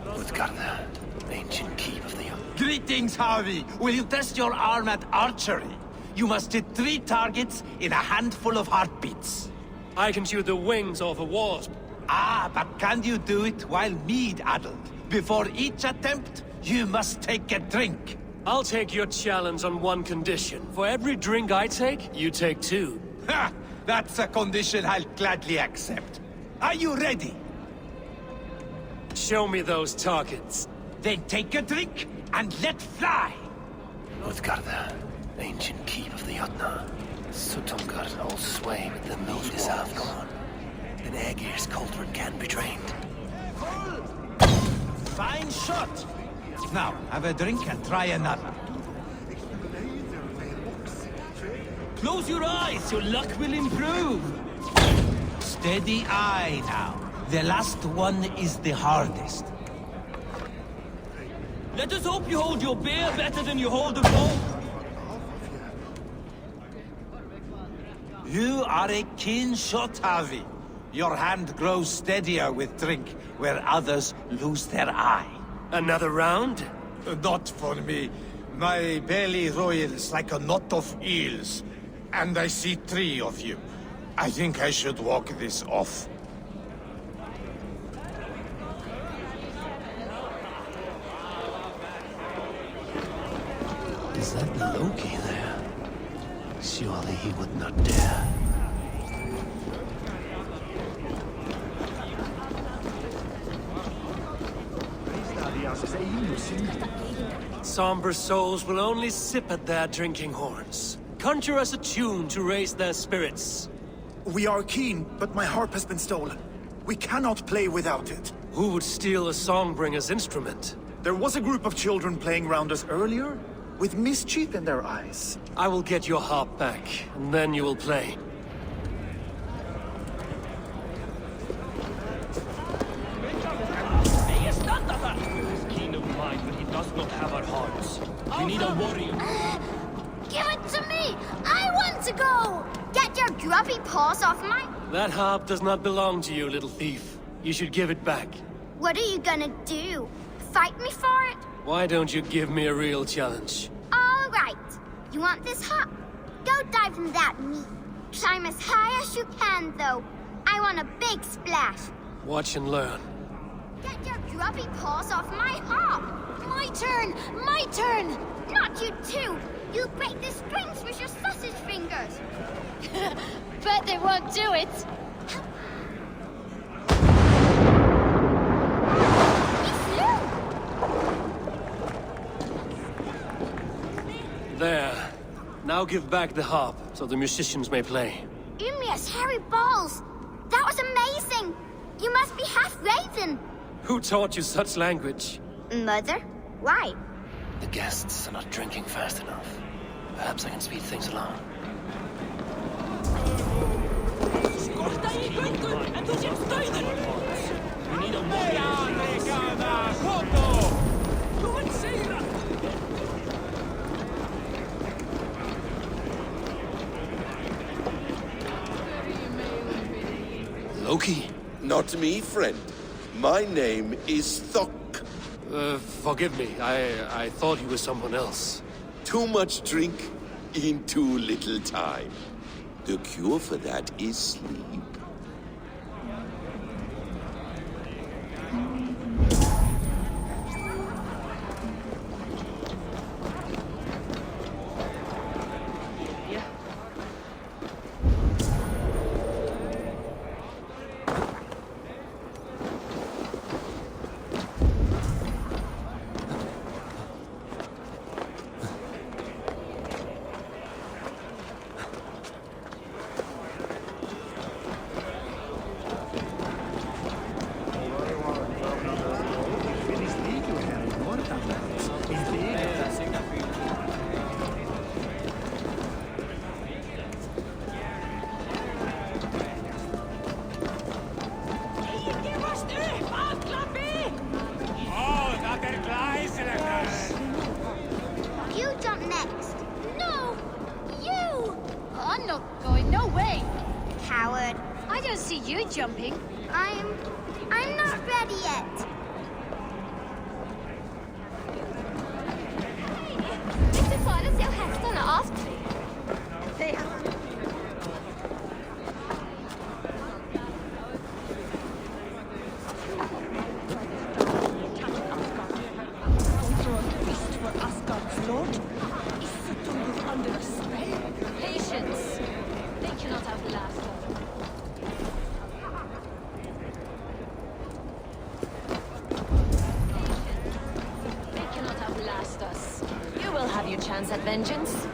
Utgarda, ancient keep of the Jotunheim. Greetings, Harvey. Will you test your arm at archery? You must hit 3 targets in a handful of heartbeats. I can shoot the wings off a wasp. Ah, but can you do it while mead-addled? Before each attempt, you must take a drink. I'll take your challenge on one condition. For every drink I take, you take 2. Ha! That's a condition I'll gladly accept. Are you ready? Show me those targets. Then take a drink and let fly! Utgarda, ancient keep of the Jotunheim. Sutungar holds sway, but the mead is half gone. Then Aegir's cauldron can be drained. Fine shot! Now, have a drink and try another. Close your eyes, your luck will improve. Steady eye now. The last one is the hardest. Let us hope you hold your beer better than you hold the bow. You are a keen shot, Harvey. Your hand grows steadier with drink, where others lose their eye. Another round? Not for me. My belly roils like a knot of eels. And I see 3 of you. I think I should walk this off. Is that Loki there? Surely he would not dare. Somber souls will only sip at their drinking horns. Conjure us a tune to raise their spirits. We are keen, but my harp has been stolen. We cannot play without it. Who would steal a songbringer's instrument? There was a group of children playing round us earlier, with mischief in their eyes. I will get your harp back, and then you will play. He is keen of mind, but he does not have our hearts. We need a warrior. Give it to me! I want to go! Get your grubby paws off my... That harp does not belong to you, little thief. You should give it back. What are you gonna do? Fight me for it? Why don't you give me a real challenge? All right. You want this harp? Go dive in that meat. Climb as high as you can, though. I want a big splash. Watch and learn. Get your grubby paws off my harp! My turn! My turn! Not you too! You'll break the strings with your sausage fingers! Bet they won't do it! He flew! There. Now give back the harp, so the musicians may play. Ymir's hairy balls! That was amazing! You must be half raven! Who taught you such language? Mother? Why? The guests are not drinking fast enough. Perhaps I can speed things along. We need a warrior. Loki? Not me, friend. My name is Thok. Forgive me. I thought he was someone else. Too much drink in too little time. The cure for that is sleep. see you jumping. I'm not ready yet. Vet du bara se hästarna after. They Patience. They cannot outlast us. They cannot outlast us. You will have your chance at vengeance.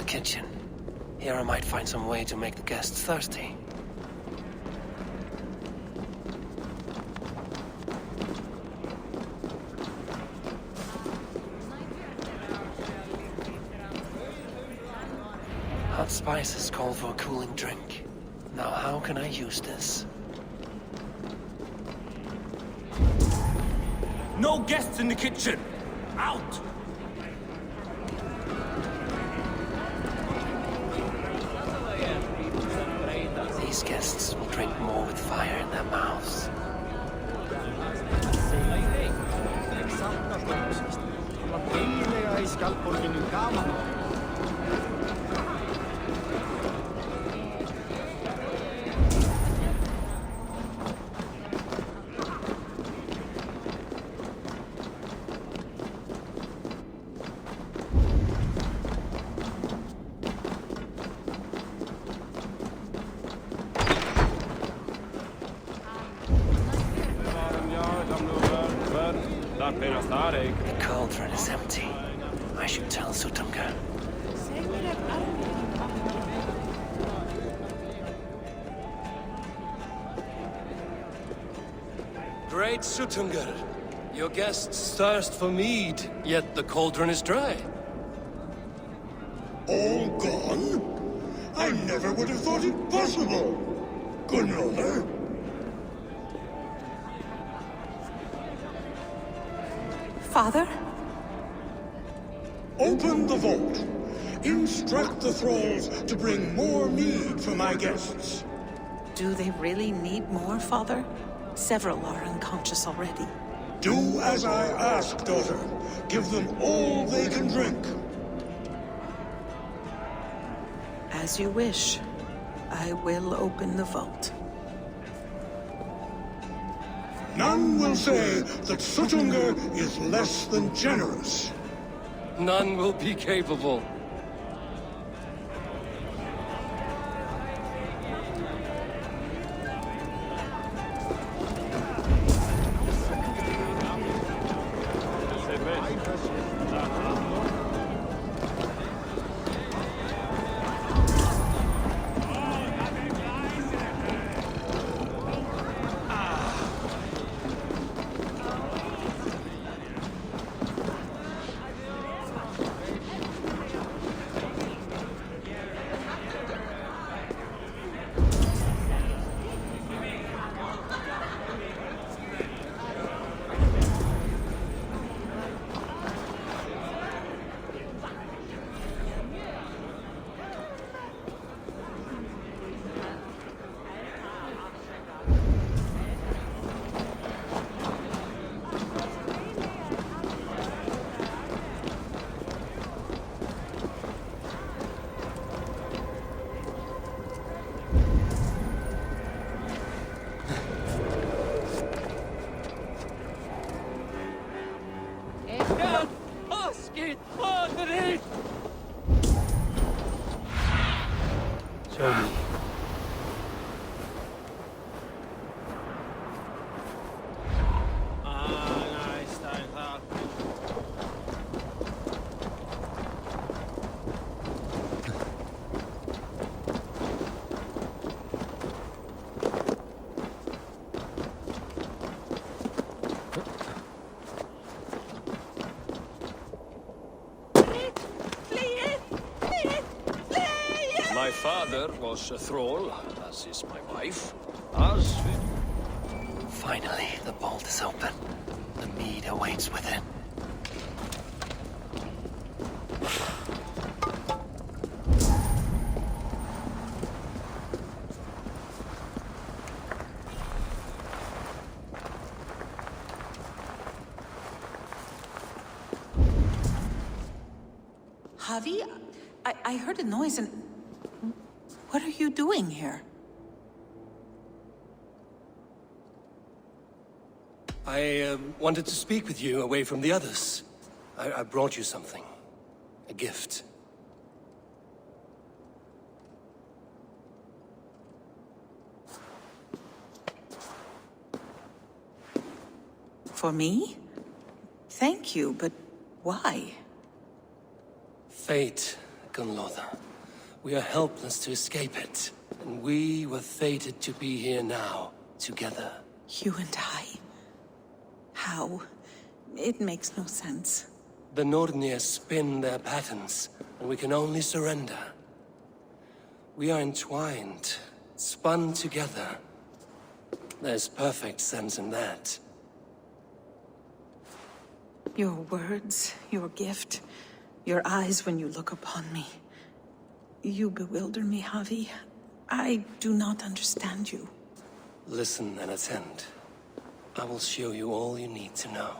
Kitchen. Here I might find some way to make the guests thirsty. Hot spices call for a cooling drink. Now how can I use this? No guests in the kitchen! Out! These guests will drink more with fire in their mouths. The cauldron is empty. I should tell Sutunga. Great Sutunga, your guests thirst for mead, yet the cauldron is dry. All gone? I never would have thought it possible. Gunlover. Father? Open the vault. Instruct the thralls to bring more mead for my guests. Do they really need more, Father? Several are unconscious already. Do as I ask, daughter. Give them all they can drink. As you wish. I will open the vault. None will say that Sutunga is less than generous. None will be capable. My father was a thrall, as is my wife. As... Finally, the vault is open. The mead awaits within. Javi, I heard a noise and... What are you doing here? I wanted to speak with you away from the others. I brought you something. A gift. For me? Thank you, but why? Fate, Gunlother. We are helpless to escape it. And we were fated to be here now, together. You and I? How? It makes no sense. The Nordnir spin their patterns, and we can only surrender. We are entwined, spun together. There's perfect sense in that. Your words, your gift, your eyes when you look upon me. You bewilder me, Javi. I do not understand you. Listen and attend. I will show you all you need to know.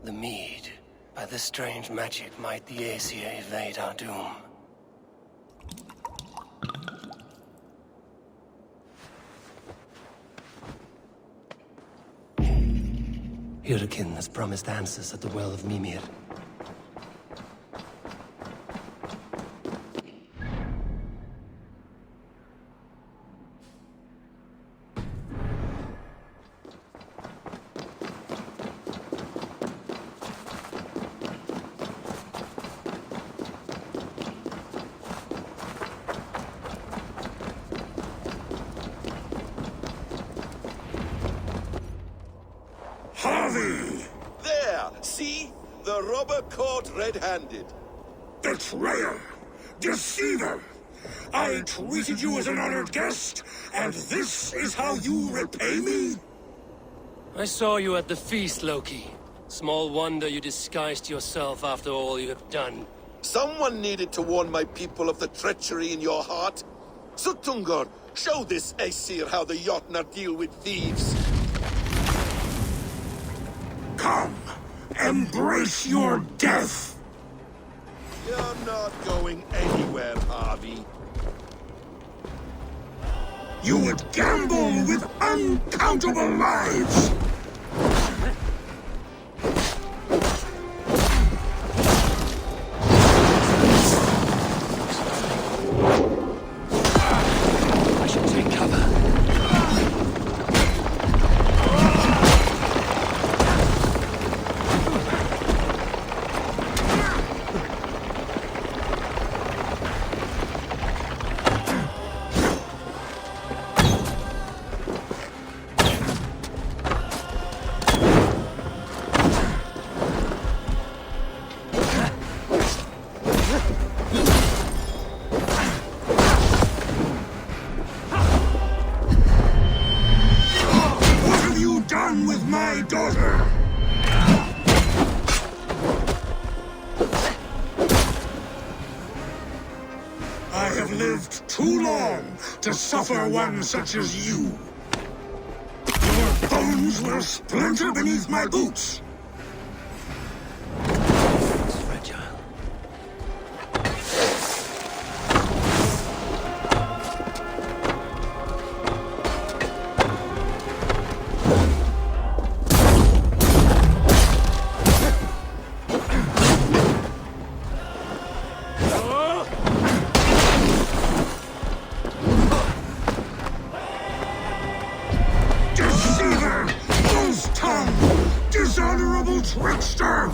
The mead. By this strange magic might the Aesir evade our doom. Hyrkin has promised answers at the Well of Mimir. There! See? The robber caught red-handed. Betrayer! Deceiver! I treated you as an honored guest, and this is how you repay me? I saw you at the feast, Loki. Small wonder you disguised yourself after all you have done. Someone needed to warn my people of the treachery in your heart. Suttungr, show this Aesir how the Jotnar deal with thieves. Come, embrace your death! You're not going anywhere, Harvey. You would gamble with uncountable lives! I should take cover. With my daughter! I have lived too long to suffer one such as you. Your bones will splinter beneath my boots. It's fragile. Dishonorable trickster!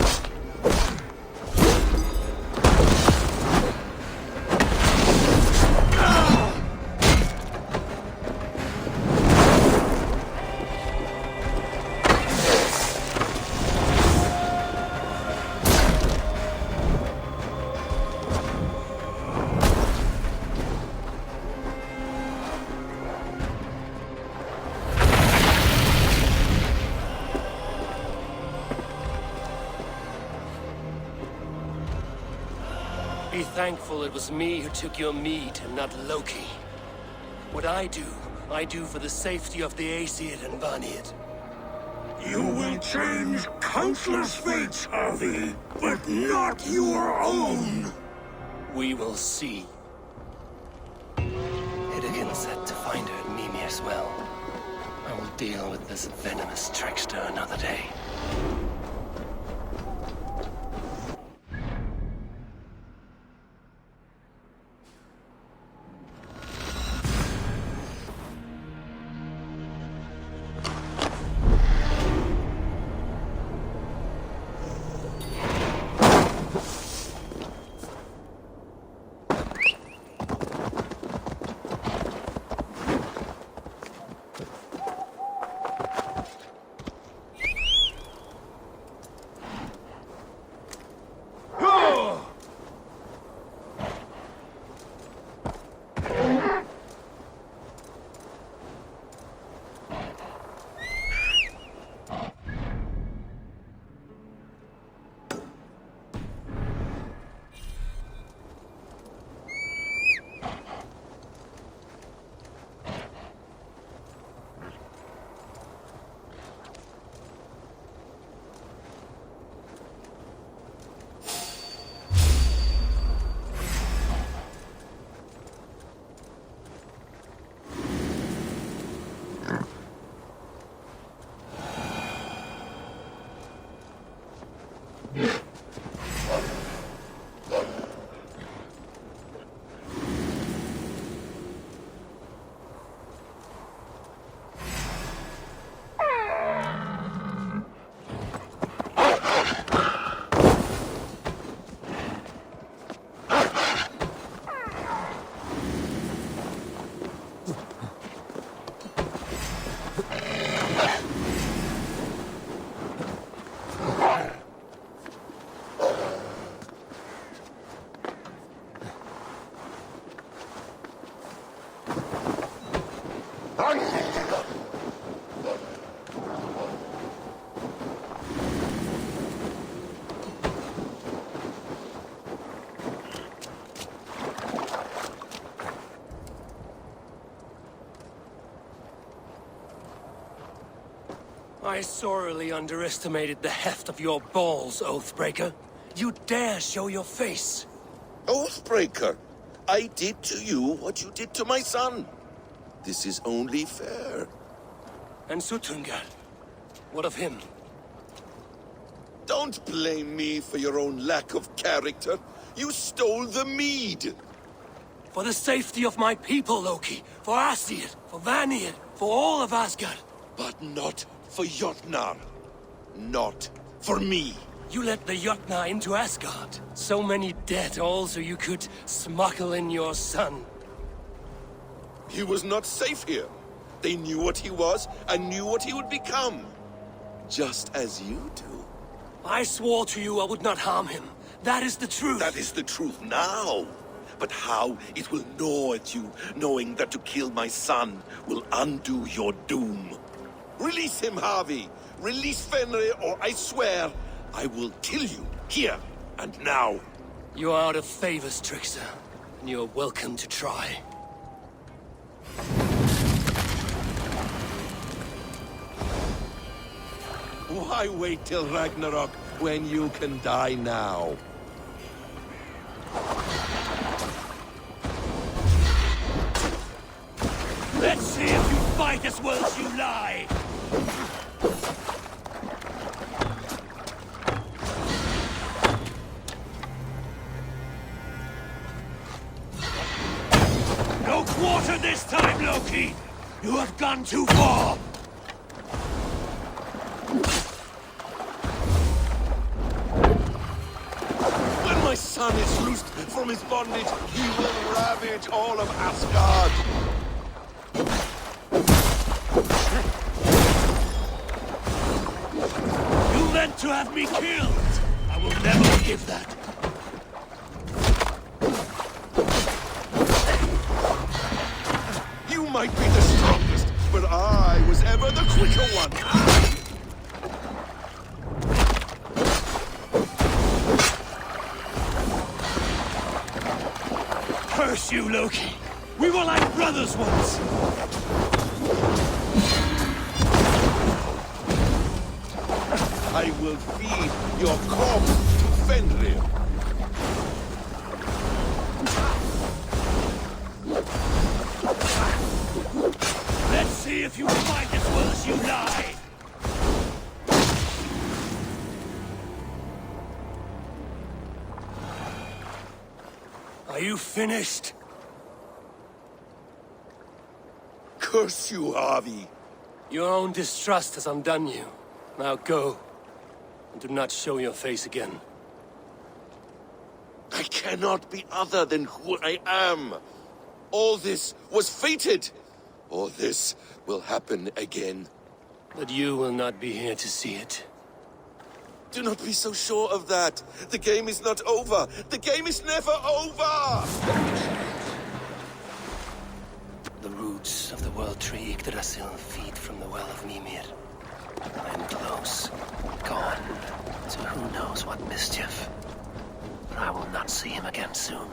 Be thankful it was me who took your mead and not Loki. What I do for the safety of the Aesir and Vanir. You will change countless fates, Harvey, but not your own! We will see. Hidekin said to find her at Mimir's well. I will deal with this venomous trickster another day. I sorely underestimated the heft of your balls, Oathbreaker. You dare show your face! Oathbreaker, I did to you what you did to my son. This is only fair. And Sutungar? What of him? Don't blame me for your own lack of character. You stole the mead. For the safety of my people, Loki. For Aesir, for Vanir, for all of Asgard. But not for Jotnar. Not for me. You let the Jotnar into Asgard. So many dead, all so you could smuggle in your son. He was not safe here. They knew what he was and knew what he would become. Just as you do. I swore to you I would not harm him. That is the truth. That is the truth now. But how it will gnaw at you, knowing that to kill my son will undo your doom. Release him, Harvey. Release Fenrir, or I swear, I will kill you, here and now. You are out of favors, Trickster. And you are welcome to try. Why wait till Ragnarok when you can die now? Let's see if you fight as well as you lie! No quarter this time, Loki! You have gone too far! When my son is loosed from his bondage, he will ravage all of Asgard! You meant to have me killed! I will never forgive that! You might be the strongest, but I was ever the quicker one! Curse you, Loki! We were like brothers once! I will feed your corpse to Fenrir. Let's see if you fight as well as you lie! Are you finished? Curse you, Harvey. Your own distrust has undone you. Now go. And do not show your face again. I cannot be other than who I am. All this was fated. All this will happen again. But you will not be here to see it. Do not be so sure of that. The game is not over. The game is never over! The roots of the World Tree Yggdrasil feed from the Well of Mimir. I am close. Gone. To who knows what mischief. But I will not see him again soon.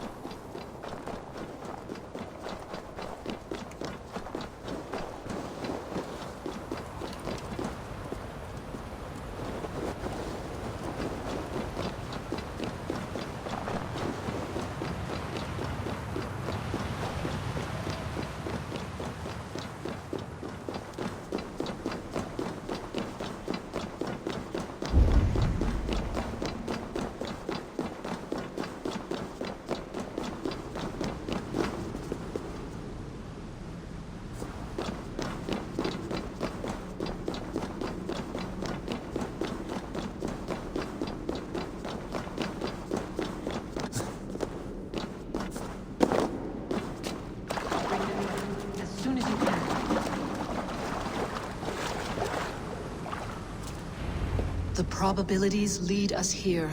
The probabilities lead us here.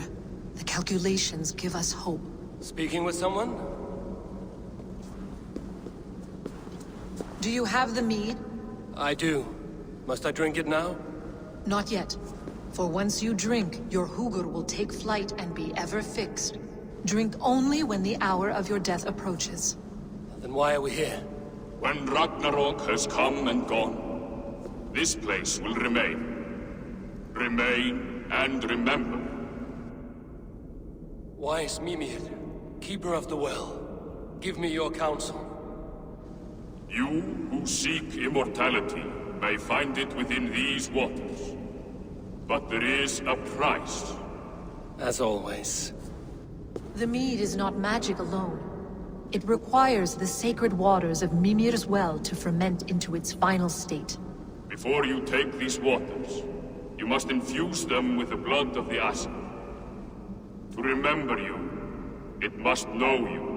The calculations give us hope. Speaking with someone? Do you have the mead? I do. Must I drink it now? Not yet. For once you drink, your hugr will take flight and be ever fixed. Drink only when the hour of your death approaches. Then why are we here? When Ragnarok has come and gone, this place will remain. Remain and remember. Wise Mimir, keeper of the well, give me your counsel. You who seek immortality may find it within these waters. But there is a price. As always. The mead is not magic alone. It requires the sacred waters of Mimir's well to ferment into its final state. Before you take these waters, you must infuse them with the blood of the Ashen. To remember you, it must know you.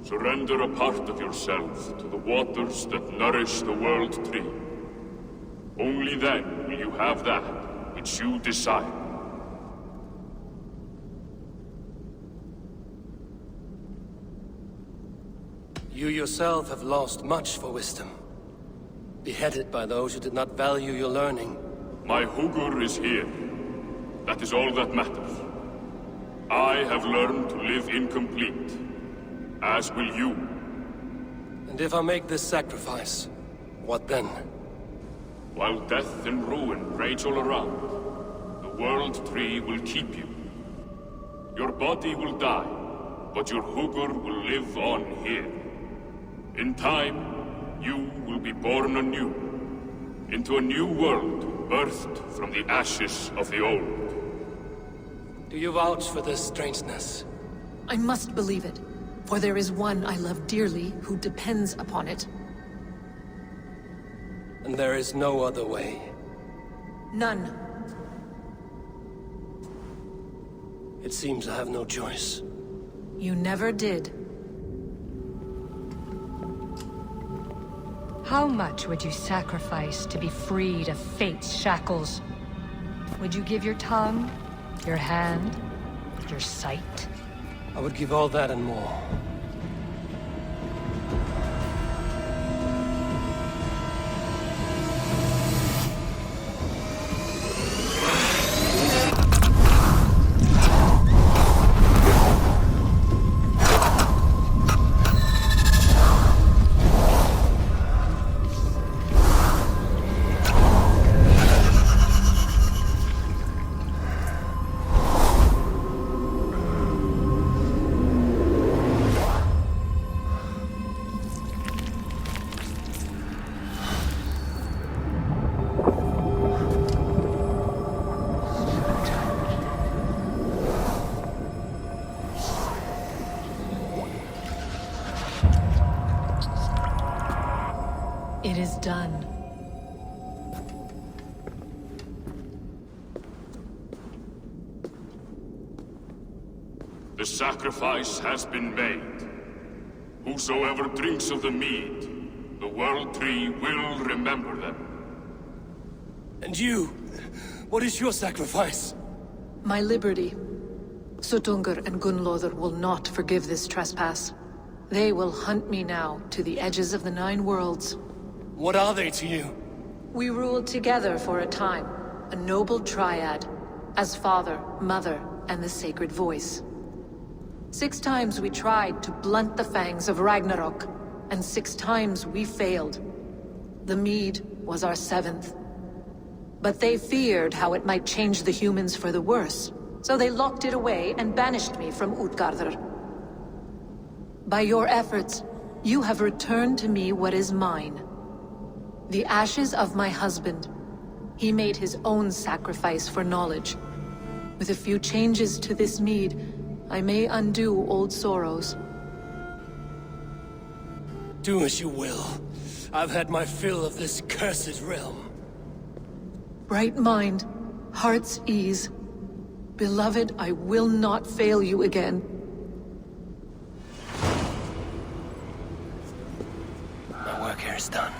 Surrender a part of yourself to the waters that nourish the World Tree. Only then will you have that which you desire. You yourself have lost much for wisdom. Beheaded by those who did not value your learning. My hugr is here. That is all that matters. I have learned to live incomplete. As will you. And if I make this sacrifice, what then? While death and ruin rage all around, the World Tree will keep you. Your body will die, but your hugr will live on here. In time, you will be born anew, into a new world birthed from the ashes of the old. Do you vouch for this strangeness? I must believe it, for there is one I love dearly who depends upon it. And there is no other way. None. It seems I have no choice. You never did. How much would you sacrifice to be freed of fate's shackles? Would you give your tongue, your hand, your sight? I would give all that and more. It is done. The sacrifice has been made. Whosoever drinks of the mead, the World Tree will remember them. And you? What is your sacrifice? My liberty. Suttungr and Gunnlóðr will not forgive this trespass. They will hunt me now to the edges of the 9 worlds. What are they to you? We ruled together for a time, a noble triad, as father, mother, and the sacred voice. 6 times we tried to blunt the fangs of Ragnarok, and 6 times we failed. The mead was our 7th. But they feared how it might change the humans for the worse, so they locked it away and banished me from Utgardr. By your efforts, you have returned to me what is mine. The ashes of my husband. He made his own sacrifice for knowledge. With a few changes to this mead, I may undo old sorrows. Do as you will. I've had my fill of this cursed realm. Bright mind, heart's ease. Beloved, I will not fail you again. My work here is done.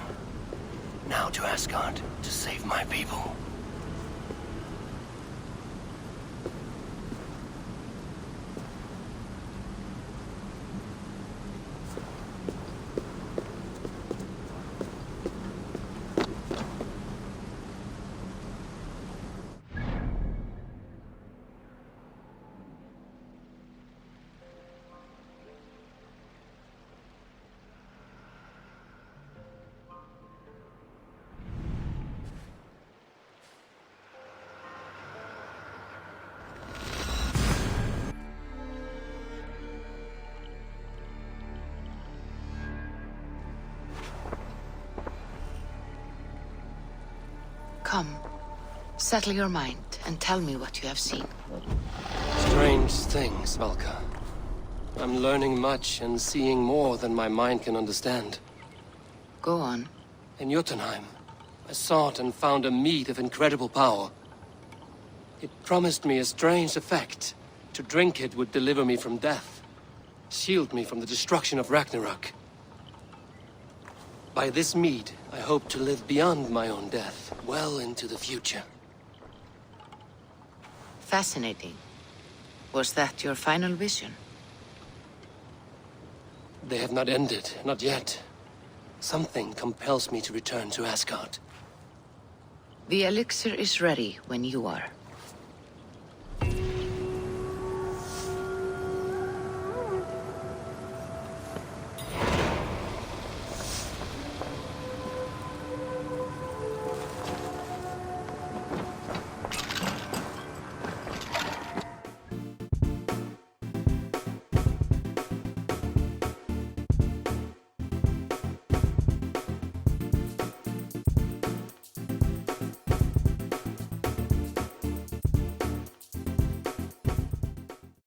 Now to Asgard, to save my people. Come. Settle your mind and tell me what you have seen. Strange things, Valka. I'm learning much and seeing more than my mind can understand. Go on. In Jotunheim, I sought and found a mead of incredible power. It promised me a strange effect. To drink it would deliver me from death, shield me from the destruction of Ragnarok. By this mead, I hope to live beyond my own death, well into the future. Fascinating. Was that your final vision? They have not ended, not yet. Something compels me to return to Asgard. The elixir is ready when you are.